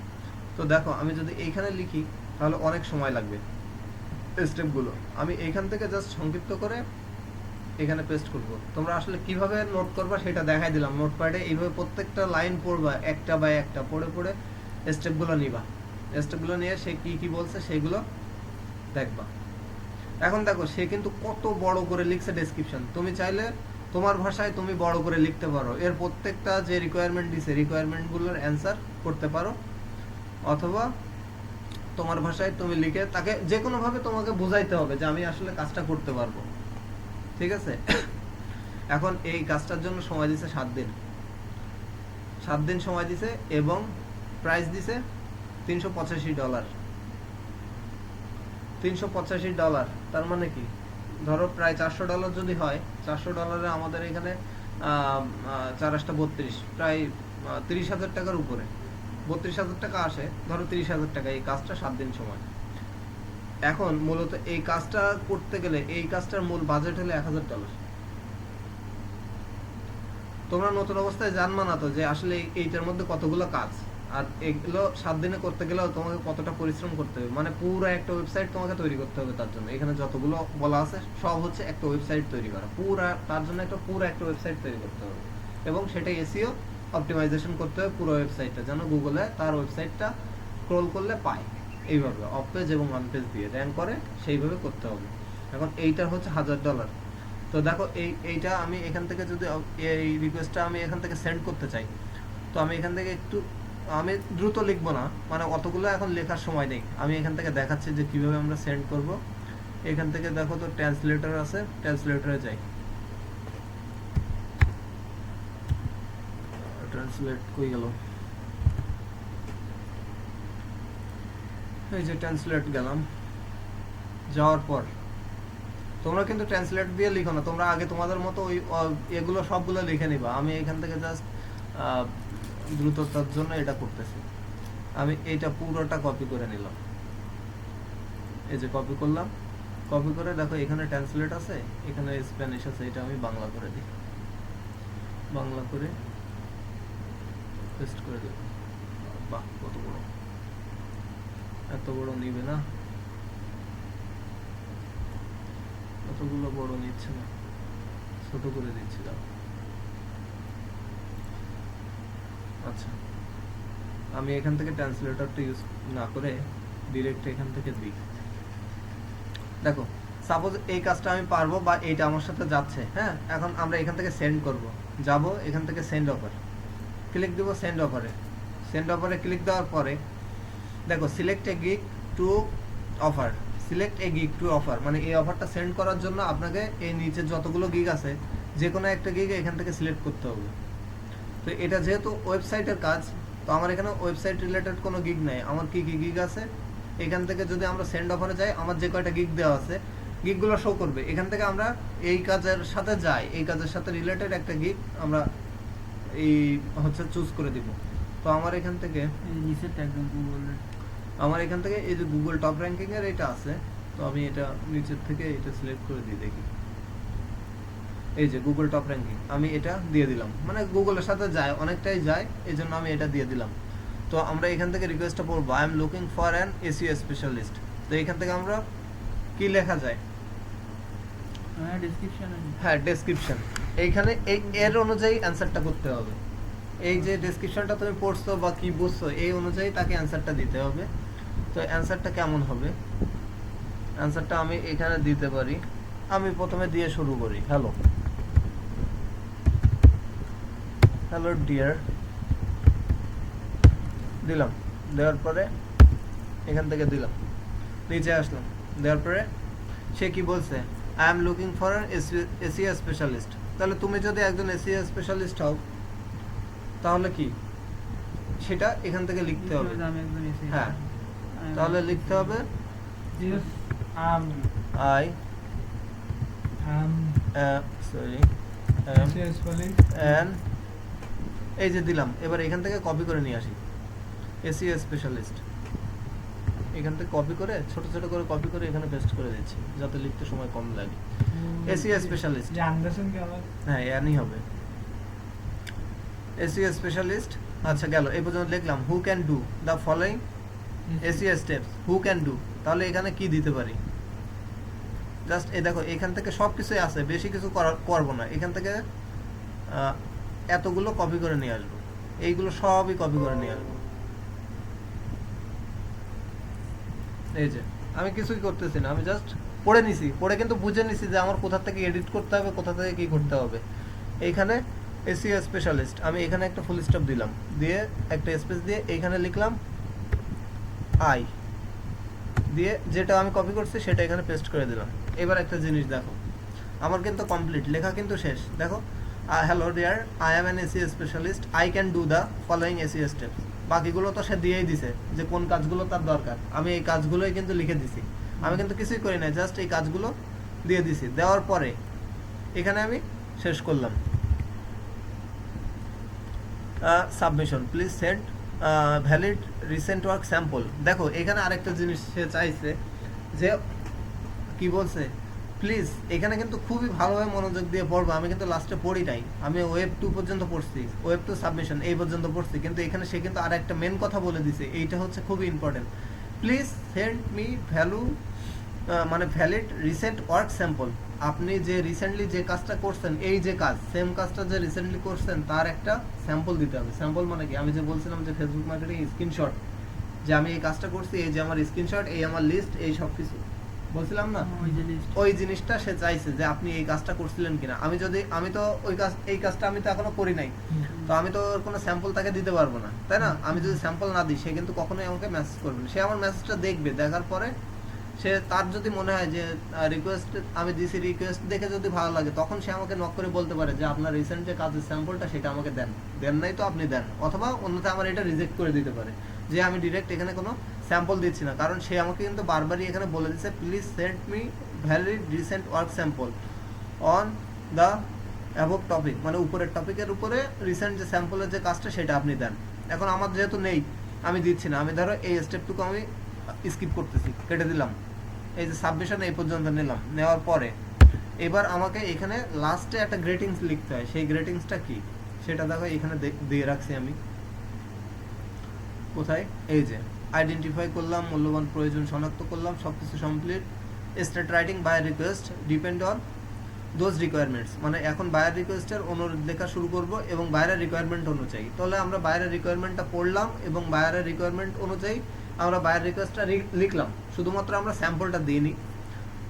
তো দেখো আমি যদি এইখানে লিখি তাহলে অনেক সময় লাগবে স্টেপগুলো, আমি এইখান থেকে জাস্ট সংক্ষিপ্ত করে এখানে পেস্ট করব। তোমরা আসলে কিভাবে নোট করবা সেটা দেখাই দিলাম, নোটপ্যাডে এইভাবে প্রত্যেকটা লাইন পড়বা, একটা বাই একটা পড়ে পড়ে স্টেপগুলো নিবা, স্টেপগুলো নিয়ে সে কি কি বলছে সেগুলো দেখবা। এখন দেখো সে কিন্তু কত বড় করে লিখছে ডেসক্রিপশন, তুমি চাইলে তোমার ভাষায় তুমি বড় করে লিখতে পারো, এর প্রত্যেকটা যে রিকোয়ারমেন্ট দিছে রিকোয়ারমেন্টগুলোর অ্যান্সার করতে পারো, অথবা তোমার ভাষায় তুমি লিখে তাকে যে কোনোভাবে তোমাকে বোঝাইতে হবে যে আমি আসলে কাজটা করতে পারবো, ঠিক আছে। এখন এই কাজটার জন্য সময় দিছে 7 দিন, 7 দিন সময় দিছে এবং প্রাইস দিছে $385, $385। তার মানে কি ধরো প্রায় $400 যদি হয়, $400 আমাদের এখানে 4×8 = 32, প্রায় 30,000 টাকার উপরে, 32,000 টাকা আসে, ধরো 30,000 টাকা, এই কাজটা 7 দিন সময়। এখন মূলত এই কাজটা করতে গেলে এই কাজটার মূল বাজেট হলো $1,000। তোমরা নতুন অবস্থায় জানবা না তো যে আসলে এইটার মধ্যে কতগুলো কাজ, আর এগুলো 7 দিনে করতে গেলেও তোমাকে কতটা পরিশ্রম করতে হবে, মানে পুরো একটা ওয়েবসাইট তোমাকে তৈরি করতে হবে তার জন্য। এখানে যতগুলো বলা আছে সব হচ্ছে একটা ওয়েবসাইট তৈরি করা, পুরো তার জন্য পুরো একটা ওয়েবসাইট তৈরি করতে হবে এবং সেটা এসইও অপটিমাইজেশন করতে হবে পুরো ওয়েবসাইটটা, যেন গুগলে তার ওয়েবসাইটটা স্ক্রল করলে পায়, এইভাবে অফ পেজ এবং অন পেজ দিয়ে র্যাঙ্ক করে সেইভাবে করতে হবে। এখন এইটা হচ্ছে $1,000। তো দেখো এইটা আমি এখান থেকে যদি এই রিকোয়েস্টটা আমি এখান থেকে সেন্ড করতে চাই, তো আমি এখান থেকে একটু আমি দ্রুত লিখবো না, মানে অতগুলো এখন লেখার সময় নেই, আমি এখান থেকে দেখাচ্ছি যে কিভাবে আমরা সেন্ড করব। এখান থেকে দেখো তো ট্রান্সলেটর আছে, ট্রান্সলেটরে যাই, ট্রান্সলেট কই গেল? এই যে ট্রান্সলেট গেলাম, যাওয়ার পর তোমরা কিন্তু ট্রান্সলেট দিয়ে লিখো না, তোমরা আগে তোমাদের মতো ওই এগুলো সবগুলো লিখে নিবা। আমি এখান থেকে জাস্ট দ্রুততার জন্য এটা করতেছি। আমি এইটা পুরোটা কপি করে নিলাম, এই যে কপি করলাম। কপি করে দেখো এখানে ট্রান্সলেট আছে, এখানে স্প্যানিশ আছে, এটা আমি বাংলা করে দিই, বাংলা করে পেস্ট করে দেব। বাহ, কত বড়! এত বড় নিবে না, এতগুলো বড় নিচ্ছে না, ছোট করে দিচ্ছি। দাও, আচ্ছা আমি এখান থেকে ট্রান্সলেটরটা ইউজ না করে ডিরেক্ট এখান থেকে দিই। দেখো সাপোজ এই কাজটা আমি পারবো বা এইটা আমার সাথে যাচ্ছে, হ্যাঁ। এখন আমরা এখান থেকে সেন্ড করব, যাব এখান থেকে সেন্ড অফার, ক্লিক দেব সেন্ড অফারে। সেন্ড অফারে ক্লিক দেওয়ার পরে দেখো select A gig to offer, select A gig to offer মানে এই অফারটা সেন্ড করার জন্য আপনাকে এই নিচে যতগুলো গিগ আছে যে কোনো একটা গিগ এখান থেকে সিলেক্ট করতে হবে। তো এটা যেহেতু ওয়েবসাইটের কাজ, তো আমার এখানে ওয়েবসাইট রিলেটেড কোনো গিগ নাই। আমার কি কি গিগ আছে, এখান থেকে যদি আমরা সেন্ড অফারে যাই, আমার যে কয়টা গিগ দেওয়া আছে গিগগুলো শো করবে। এখান থেকে আমরা এই কাজের সাথে যাই, এই কাজের সাথে রিলেটেড একটা গিগ আমরা এই হচ্ছে চুজ করে দিব। তো আমার এখান থেকে নিচেরটা একদম গুগলের, আমার এখান থেকে এই যে গুগল টপ র্যাঙ্কিং এর এটা আছে, তো আমি এটা নিচের থেকে এটা সিলেক্ট করে দিই। দেখি এই যে গুগল টপ র্যাঙ্কিং, আমি এটা দিয়ে দিলাম, মানে গুগলের সাথে যায়, অনেকটাই যায়, এই জন্য আমি এটা দিয়ে দিলাম। তো আমরা এখান থেকে রিকোয়েস্টটা পড়বো, I am looking for an SEO specialist. তো এখান থেকে আমরা কি লেখা যায়, হ্যাঁ ডেসক্রিপশনে, হ্যাঁ ডেসক্রিপশন, এইখানে এর অনুযায়ী অ্যান্সারটা করতে হবে। এই যে ডেসক্রিপশনটা তুমি পড়ছো বা কি বুঝছো এই অনুযায়ী তাকে অ্যান্সারটা দিতে হবে। তো অ্যান্সারটা কেমন হবে, অ্যান্সারটা আমি এখানে দিতে পারি। আমি প্রথমে দিয়ে শুরু করি, হ্যালো হ্যালো ডিয়ার দিলাম, দেওয়ার পরে এখান থেকে দিলাম, নিচে আসলাম, দেওয়ার পরে সে কি বলছে, I am looking for an SEO specialist. তাহলে তুমি যদি একজন এসইও স্পেশালিস্ট হও তাহলে কি সেটা এখান থেকে লিখতে হবে। আমি একদম এসে হ্যাঁ, তাহলে লিখতে হবে Yes, I sorry am an, এই যে দিলাম। এবার এখান থেকে কপি করে নিয়ে আসি এসইও স্পেশালিস্ট, এখান থেকে কপি করে ছোট ছোট করে কপি করে এখানে পেস্ট করে দিচ্ছি যাতে লিখতে সময় কম লাগে। এসইও স্পেশালিস্ট, আন্ডারস্ট্যান্ড কি আবার হ্যাঁ এনই হবে, এসইও স্পেশালিস্ট। আচ্ছা গেল, এই পর্যন্ত লিখলাম হু can do the following SEO steps, who can do. তাহলে এখানে কি দিতে পারি, জাস্ট এই দেখো এখান থেকে সব কিছুই আছে, বেশি কিছু করবো না। এখান থেকে এতগুলো কপি করে নিয়ে আসবো, এইগুলো সবই কপি করে নিয়ে আসবো। এই যে আমি কিছুই করতেছি না, আমি জাস্ট পড়ে নিছি, পড়ে কিন্তু বুঝে নিছি যে আমার কোথা থেকে এডিট করতে হবে, কোথা থেকে কি করতে হবে। এইখানে এসইও স্পেশালিস্ট, আমি এখানে একটা ফুল স্টপ দিলাম, দিয়ে একটা স্পেস দিয়ে এইখানে লিখলাম আই, দিয়ে যেটা আমি কপি করছি সেটা এখানে পেস্ট করে দিলাম। এবার একটা জিনিস দেখো, আমার কিন্তু কমপ্লিট লেখা কিন্তু শেষ। দেখো hello dear I am an SEO specialist, I can do the following SEO steps. বাকিগুলো তো সে দিয়েই দিছে যে কোন কাজগুলো তার দরকার, আমি এই কাজগুলোই কিন্তু লিখে দিছি, আমি কিন্তু কিছুই করি না, জাস্ট এই কাজগুলো দিয়ে দিছি। দেওয়ার পরে এখানে আমি শেষ করলাম, submission please send valid recent work sample. দেখো এখানে আরেকটা জিনিস সে চাইছে যে কি বলছে, প্লিজ এখানে কিন্তু খুবই ভালোভাবে মনোযোগ দিয়ে পড়বো। আমি কিন্তু লাস্টে পড়ি নাই, আমি ওয়েব 2 পর্যন্ত পড়ছি, ওয়েব 2 সাবমিশন এই পর্যন্ত পড়ছি, কিন্তু এখানে সে কিন্তু আর একটা মেন কথা বলে দিছে, এইটা হচ্ছে খুবই ইম্পর্টেন্ট। প্লিজ সেন্ড মি মানে ভ্যালিড রিসেন্ট ওয়ার্ক স্যাম্পল। আপনি যে রিসেন্টলি যে কাজটা করছেন, এই যে কাজ সেম কাজটা যে রিসেন্টলি করছেন তার একটা স্যাম্পল দিতে হবে। স্যাম্পল মানে কি, আমি যে বলছিলাম যে ফেসবুক মার্কেটিং স্ক্রিনশট, যে আমি এই কাজটা করছি, এই যে আমার স্ক্রিনশট, এই আমার লিস্ট, এই সব কিছু বলছিলাম না, ওই জিনিসটা সে চাইছে যে আপনি এই কাজটা করছিলেন কিনা। আমি তো ওই কাজ, এই কাজটা আমি তো এখনো করি নাই, তো আমি তো ওর কোনো স্যাম্পল তাকে দিতে পারবো না, তাই না? আমি যদি স্যাম্পল না দিই সে কিন্তু কখনোই আমাকে মেসেজ করবে না, সে আমার মেসেজটা দেখবে, দেখার পরে সে তার যদি মনে হয় যে রিকোয়েস্ট আমি দিছি, রিকোয়েস্ট দেখে যদি ভালো লাগে, তখন সে আমাকে নক করে বলতে পারে যে আপনার রিসেন্ট যে কাজের স্যাম্পলটা সেটা আমাকে দেন, দেন নাই তো আপনি দেন, অথবা অন্যথা আমার এটা রিজেক্ট করে দিতে পারে যে আমি ডিরেক্ট এখানে কোনো স্যাম্পল দিচ্ছি না, কারণ সে আমাকে কিন্তু বারবারই এখানে বলে দিচ্ছে please send me valid recent work sample on the above topic, মানে উপরের টপিকের উপরে রিসেন্ট যে স্যাম্পলের যে কাজটা সেটা আপনি দেন। এখন আমার যেহেতু নেই, আমি দিচ্ছি না, আমি ধরো এই স্টেপটুকু আমি স্কিপ করতেছি, কেটে দিলাম, এই যে সাবমিশন এই পর্যন্ত নিলাম, নেওয়ার পরে এবার আমাকে এখানে লাস্টে একটা গ্রেটিংস লিখতে হয়। সেই গ্রেটিংসটা কি সেটা দেখো এখানে দিয়ে রাখছি আমি, কোথায়, এই যে আইডেন্টিফাই করলাম, মূল্যবান প্রয়োজন শনাক্ত করলাম, সবকিছু complete. Start writing buyer request depend on those requirements, মানে এখন বায়ার রিকোয়েস্টের অনুরোধ লেখা শুরু করব এবং বায়ারের রিকোয়ারমেন্ট অনুযায়ী। তাহলে আমরা বায়ারের রিকোয়ারমেন্টটা পড়লাম এবং বায়ারের রিকোয়ারমেন্ট অনুযায়ী আমরা বায়ার রিকোয়েস্টটা লিখলাম, শুধুমাত্র আমরা স্যাম্পলটা দিইনি।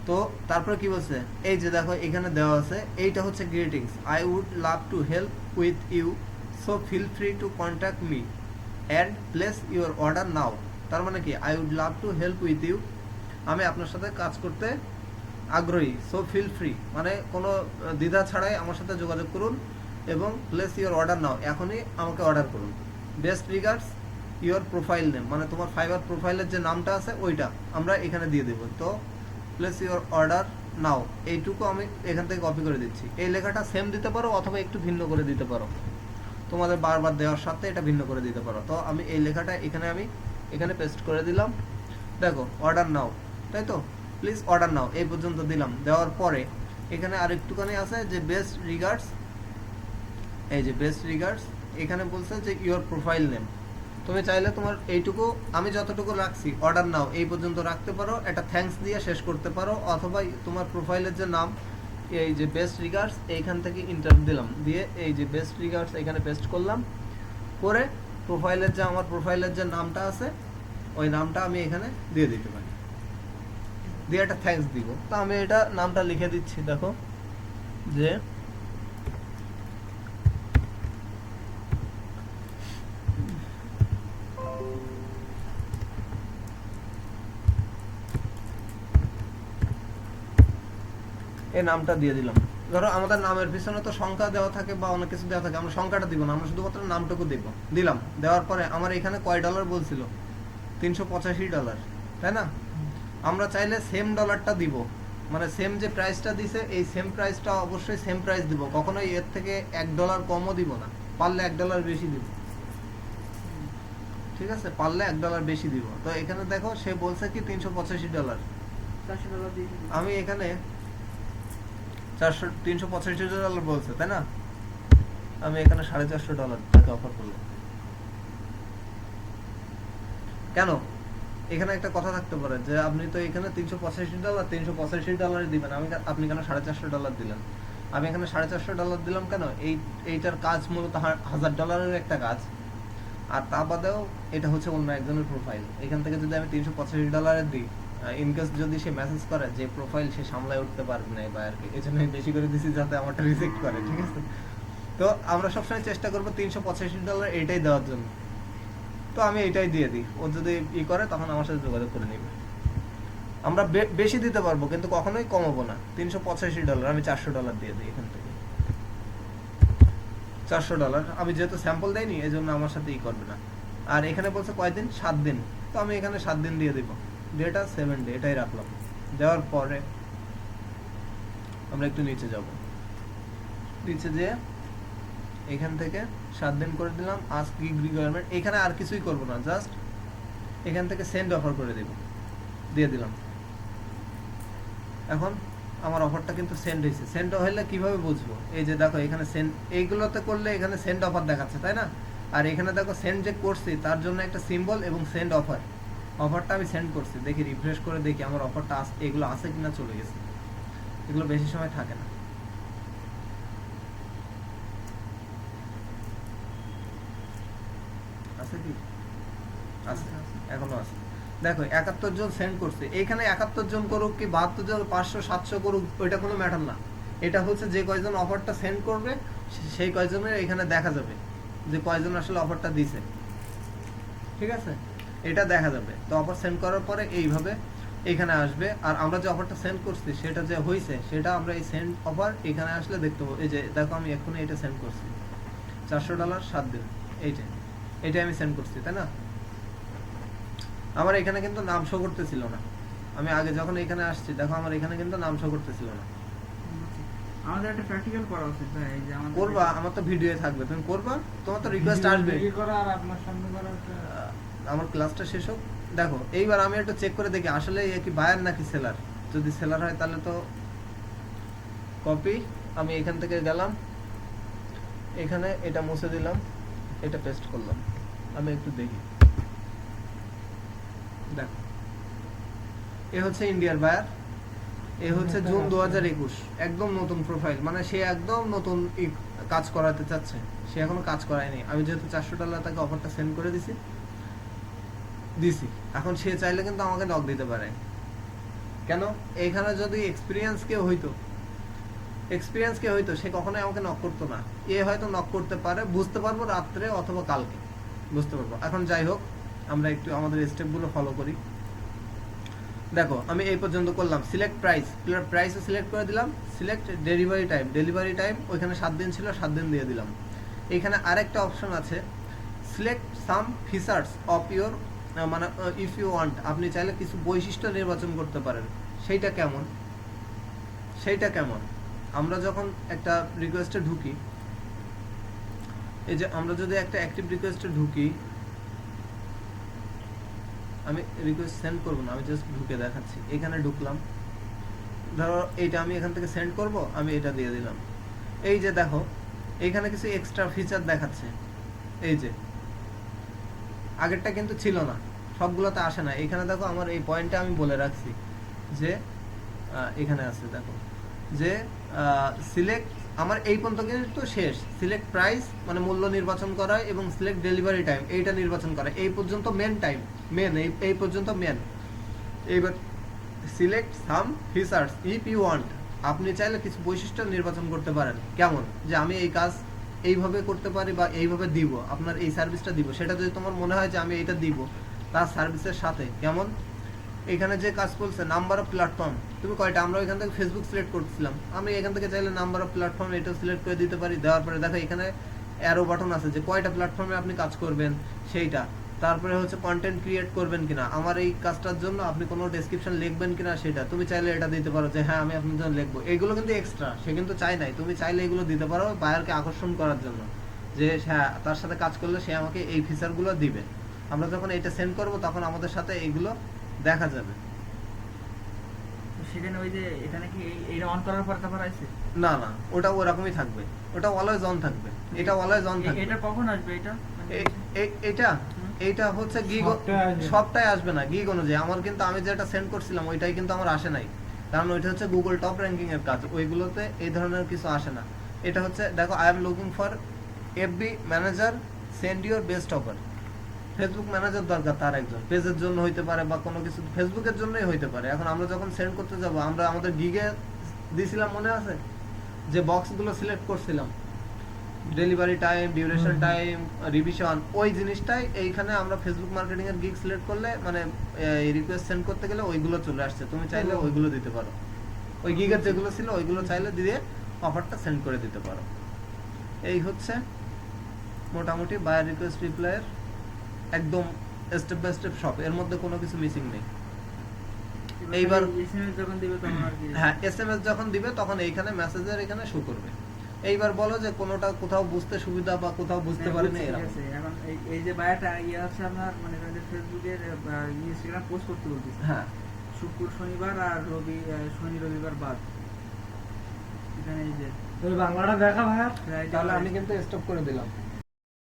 তো তারপরে কি বলছে, এই যে দেখো এখানে দেওয়া আছে, এইটা হচ্ছে greetings, I would love to help with you, so feel free to contact me and place your order now. তার মানে কি, I would love to help with you, আমি আপনার সাথে কাজ করতে আগ্রহী, সো ফিল ফ্রি মানে কোনো দ্বিধা ছাড়াই আমার সাথে যোগাযোগ করুন, এবং প্লেস ইউর অর্ডার নাও, এখনই আমাকে অর্ডার করুন। Best regards your profile name, মানে তোমার ফাইবার প্রোফাইলের যে নামটা আছে ওইটা আমরা এখানে দিয়ে দেবো। তো প্লেস ইউর অর্ডার নাও এইটুকু আমি এখান থেকে কপি করে দিচ্ছি। এই লেখাটা সেম দিতে পারো অথবা একটু ভিন্ন করে দিতে পারো, তোমাদের বারবার দেওয়ার সাথে এটা ভিন্ন করে দিতে পারো। তো আমি এই লেখাটা এখানে পেস্ট করে দিলাম, দেখো অর্ডার নাও, তাই তো, প্লিজ অর্ডার নাও এই পর্যন্ত দিলাম। দেওয়ার পরে এখানে আর একটুখানি আছে যে বেস্ট রিগার্ডস, এই যে বেস্ট রিগার্ডস, এখানে বলছে যে ইউর প্রোফাইল নেম, তুমি চাইলে তোমার এইটুকু আমি যতটুকু রাখছি অর্ডার নাও এই পর্যন্ত রাখতে পারো, এটা থ্যাঙ্কস দিয়ে শেষ করতে পারো, অথবা তোমার প্রোফাইলের যে নাম, এই যে বেস্ট রিগার্ডস এইখান থেকে ইন্টার দিলাম, দিয়ে এই যে বেস্ট রিগার্ডস এখানে পেস্ট করলাম, করে আমার প্রোফাইলের যে নামটা আছে ওই নামটা আমি এখানে দিয়ে দিতে পারি, দিয়ে একটা থ্যাঙ্কস দিব। তো আমি এটা নামটা লিখে দিচ্ছি, দেখো যে এই নামটা দিয়ে দিলাম। ধরো আমাদের নামের পিছনে তো সংখ্যা দেওয়া থাকে বা অনেক কিছু দেওয়া থাকে, আমরা সংখ্যাটা দিব না, আমরা শুধুমাত্র নামটুকু দিলাম। দেওয়ার পরে আমার এখানে কয় ডলার বলছিল, $385, তাই না? আমরা চাইলে সেম ডলারটা দিব, মানে সেম যে প্রাইসটা দিছে এই সেম প্রাইসটা অবশ্যই সেম প্রাইস দিব, কখনোই এর থেকে $1 কমও দিব না, পারলে $1 বেশি দিব, ঠিক আছে, পারলে $1 বেশি দিব। তো এখানে দেখো সে বলছে কি $385, $400 দিয়ে দিবি। আমি এখানে $385 বলছে, তাই না? আমি এখানে $450 তাকে অফার করলাম। কেন? এখানে একটা কথা থাকতে পারে যে আপনি তো এখানে $385 দিবেন, আপনি কেন $450 দিলেন? আমি এখানে $450 দিলাম কেন? এইটার কাজ মূলত $1000 একটা কাজ, আর তা বাদেও এটা হচ্ছে অন্য একজনের প্রোফাইল। এখান থেকে যদি আমি $385 দিই, ইনকেস যদি সে মেসেজ করে যে প্রোফাইল সে সামলায় উঠতে পারবে না বা আর কি, এই জন্য বেশি করে দিছি যাতে আমারটা রিজেক্ট করে, ঠিক আছে? তো আমরা সবসময় চেষ্টা করবো $385 এইটাই দেওয়ার জন্য। তো আমি এটাই দিয়ে দিই, ও যদি করে তখন আমার সাথে যোগাযোগ করে নিবে। আমরা বেশি দিতে পারবো কিন্তু কখনোই কমাবো না। $385 আমি $400 দিয়ে দিই এখান থেকে। $400 আমি যেহেতু স্যাম্পল দেয়নি এই জন্য আমার সাথে করবে না। আর এখানে বলছে কয়দিন, 7 দিন, তো আমি এখানে 7 দিন দিয়ে দিব, ডেটা 7 ডে এটাই রাখলাম। দেওয়ার পরে আমরা একটু নিচে যাব, নিচে যে এখান থেকে 7 দিন করে দিলাম, আস্ক গিগ রিকোয়ারমেন্ট, এখানে আর কিছুই করব না, জাস্ট এখান থেকে সেন্ড অফার করে দিয়ে দিলাম। এখন আমার অফারটা কিন্তু সেন্ড হয়েছে। সেন্ড হলে কিভাবে বুঝবো? এই যে দেখো এখানে সেন্ড, এইগুলোতে করলে এখানে সেন্ড অফার দেখাচ্ছে, তাই না? আর এখানে দেখো সেন্ড যে করছি তার জন্য একটা সিম্বল এবং সেন্ড অফারটা আমি সেন্ড করছি। দেখি রিফ্রেশ করে দেখি আমার অফারটা এগুলো আছে কিনা, চলে গেছে। এগুলো বেশি সময় থাকে না। আছে কি? আছে, এখনো আছে। দেখো 71 জন সেন্ড করছে। এখানে 71 জন করুক কি 72 জন, 500 700 করুক, ওইটা কোনো ম্যাটার না। এটা হচ্ছে যে কয়জন অফারটা সেন্ড করবে সেই কয়জনের এখানে দেখা যাবে যে কয়জন আসলে অফারটা দিছে, ঠিক আছে? এটা দেখা যাবে। তো অফার সেন্ড করার পরে এইভাবে এখানে আসবে, আর আমরা যে অফারটা সেন্ড করছি সেটা যে হয়েছে সেটা আমরা এই সেন্ড অফার এখানে আসলে দেখতে পাবো। এই যে দেখো আমি এখনই এটা সেন্ড করছি, $400 7 দিন, এইটা আমি সেন্ড করছি, তাই না? আমার এখানে কিন্তু নাম শো করতেছিল না। আমি আগে যখন এখানে আসছি দেখো আমার এখানে কিন্তু নাম শো করতেছিল না। আমাদের একটা প্র্যাকটিক্যাল করা উচিত ভাই, এই যে আমাদের করবা, আমার তো ভিডিও থাকবে, তুমি করবা, তোমার তো রিকোয়েস্ট আসবে। ভিডিও করা আর আপনার সামনে করা একটা আমার ক্লাসটা শেষ হোক। দেখো এইবার আমি একটু চেক করে দেখি আসলে এ কি বায়ার নাকি সেলার। যদি সেলার হয় তাহলে তো কপি, আমি এখান থেকে গেলাম, এখানে এটা মুছে দিলাম, এটা পেস্ট করলাম, আমি একটু দেখি। দেখো এ হচ্ছে ইন্ডিয়ার বায়ার, এ হচ্ছে জুন 2021, একদম নতুন প্রোফাইল, মানে সে একদম নতুন কাজ করাতে চাচ্ছে, সে এখনো কাজ করায়নি। আমি যেহেতু $400 তাকে অফারটা সেন্ড করে দিছি, এখন সে চাইলে কিন্তু আমাকে নক দিতে পারে। কেন? এইখানে যদি এক্সপিরিয়েন্স কে হইতো সে কখনোই আমাকে নক করতো না। এ হয়তো নক করতে পারে, বুঝতে পারবো রাত্রে অথবা কালকে বুঝতে পারবো। এখন যাই হোক, আমরা একটু আমাদের স্টেপগুলো ফলো করি। দেখো আমি এই পর্যন্ত করলাম, সিলেক্ট প্রাইসও সিলেক্ট করে দিলাম, সিলেক্ট ডেলিভারি টাইম ওইখানে 7 দিন ছিল, 7 দিন দিয়ে দিলাম। এখানে আরেকটা অপশন আছে, select some features of your, মানে ইফ ইউ ওয়ান্ট, আপনি চাইলে কিছু বৈশিষ্ট্য নির্বাচন করতে পারেন। সেইটা কেমন? আমরা যখন একটা রিকোয়েস্টে ঢুকি, এই যে আমরা যদি একটা অ্যাক্টিভ রিকোয়েস্টে ঢুকি, আমি রিকোয়েস্ট সেন্ড করব না, আমি জাস্ট ঢুকে দেখাচ্ছি। এখানে ঢুকলাম, ধরো এইটা আমি এখান থেকে সেন্ড করব, আমি এটা দিয়ে দিলাম। এই যে দেখো এখানে কিছু এক্সট্রা ফিচার দেখাচ্ছে, এই যে আগেরটা কিন্তু ছিল না, সবগুলোতে আসে না। এখানে দেখো আমার এই পয়েন্টটা আমি বলে রাখছি যে এখানে আছে, দেখো যে সিলেক্ট, আমার এই পর্যন্ত কিন্তু শেষ। সিলেক্ট প্রাইস মানে মূল্য নির্বাচন করা, এবং সিলেক্ট ডেলিভারি টাইম এইটা নির্বাচন করা, এই পর্যন্ত এই পর্যন্ত মেন। এইবার select some features if you want, আপনি চাইলে কিছু বৈশিষ্ট্য নির্বাচন করতে পারেন। কেমন? যে আমি এই কাজ এইভাবে করতে পারি বা এইভাবে দিব, আপনার এই সার্ভিসটা দিব, সেটা যদি তোমার মনে হয় যে আমি এইটা দিব তার সার্ভিসের সাথে। কেমন? এখানে যে কাজ বলছে নাম্বার অফ প্ল্যাটফর্ম, তুমি কয়টা, আমরা এখান থেকে ফেসবুক সিলেক্ট করছিলাম, আমি এখান থেকে চাইলে নাম্বার অফ প্ল্যাটফর্ম এটা সিলেক্ট করে দিতে পারি। দেওয়ার পরে দেখো এখানে অ্যারো বাটন আছে যে কয়টা প্ল্যাটফর্মে আপনি কাজ করবেন সেইটা। তারপরে হচ্ছে কন্টেন্ট ক্রিয়েট করবেন কিনা, আমার এই কাজটার জন্য আপনি কোনো ডেসক্রিপশন লিখবেন কিনা সেটা তুমি চাইলে এটা দিতে পারো যে হ্যাঁ আমি আপনার জন্য লিখবো। এগুলো কিন্তু এক্সট্রা, সে কিন্তু চাই নাই, তুমি চাইলে এগুলো দিতে পারো বায়ারকে আকর্ষণ করার জন্য, যে হ্যাঁ তার সাথে কাজ করলে সে আমাকে এই ফিচারগুলো দিবে। আমরা যখন এটা সেন্ড করব তখন আমাদের সাথে এইগুলো দেখা যাবে। সেখানে ওই যে এখানে কি এইটা অন করার পর তারপর আসছে? না ওটা ওরকমই থাকবে, ওটা অলওয়েজ অন থাকবে, এটা অলওয়েজ অন থাকবে। এটা কখন আসবে এটা? এইটা হচ্ছে গিগ, সবটাই আসবে না গিগ অনুযায়ী। আমার কিন্তু আমি যেটা সেন্ড করছিলাম ওইটাই কিন্তু আমার আসে নাই, কারণ ওইটা হচ্ছে গুগল টপ র্যাঙ্কিং এর কাজ, ওইগুলোতে এই ধরনের কিছু আসে না। এটা হচ্ছে দেখো I am looking for FB manager, send your best offer. Facebook manager দরকার তার একজন, পেজের জন্য হইতে পারে বা কোনো কিছু ফেসবুকের জন্যই হইতে পারে। এখন আমরা যখন সেন্ড করতে যাব, আমরা আমাদের গিগে দিয়েছিলাম মনে আছে যে বক্সগুলো সিলেক্ট করছিলাম, delivery time, duration time, revision, ওই জিনিসটাই এইখানে আমরা ফেসবুক মার্কেটিং এর গিগ সিলেক্ট করলে মানে রিকোয়েস্ট সেন্ড করতে গেলে ওইগুলো চলে আসছে, তুমি চাইলে ওইগুলো দিতে পারো, ওই গিগের যেগুলো ছিল ওইগুলো চাইলে দিয়ে অফারটা সেন্ড করে দিতে পারো। এই হচ্ছে মোটামুটি বায়ার রিকোয়েস্ট রিপ্লাইয়ের একদম স্টেপ বাই স্টেপ সব, এর মধ্যে কোনো কিছু মিসিং নেই। এইবার এসএমএস যখন দিবে তখন আর কি, হ্যাঁ এসএমএস যখন দিবে তখন এইখানে মেসেজের এখানে শো করবে। এইবার বলো যে কোনোটা কোথাও বুঝতে সুবিধা বা কোথাও বুঝতে পারেনি এরকম। এখন এই যে বায়াটা ইয়ে আছে আপনার মানে ফেসবুকের ইনস্টাগ্রাম পোস্ট করতে বলতেছে, হ্যাঁ শুক্র শনিবার আর শনি রবিবার বাদ। এখানে এই যে ওই বাংলাটা দেখা ভাইয়া, হ্যাঁ, তাহলে আমি কিন্তু স্টপ করে দিলাম।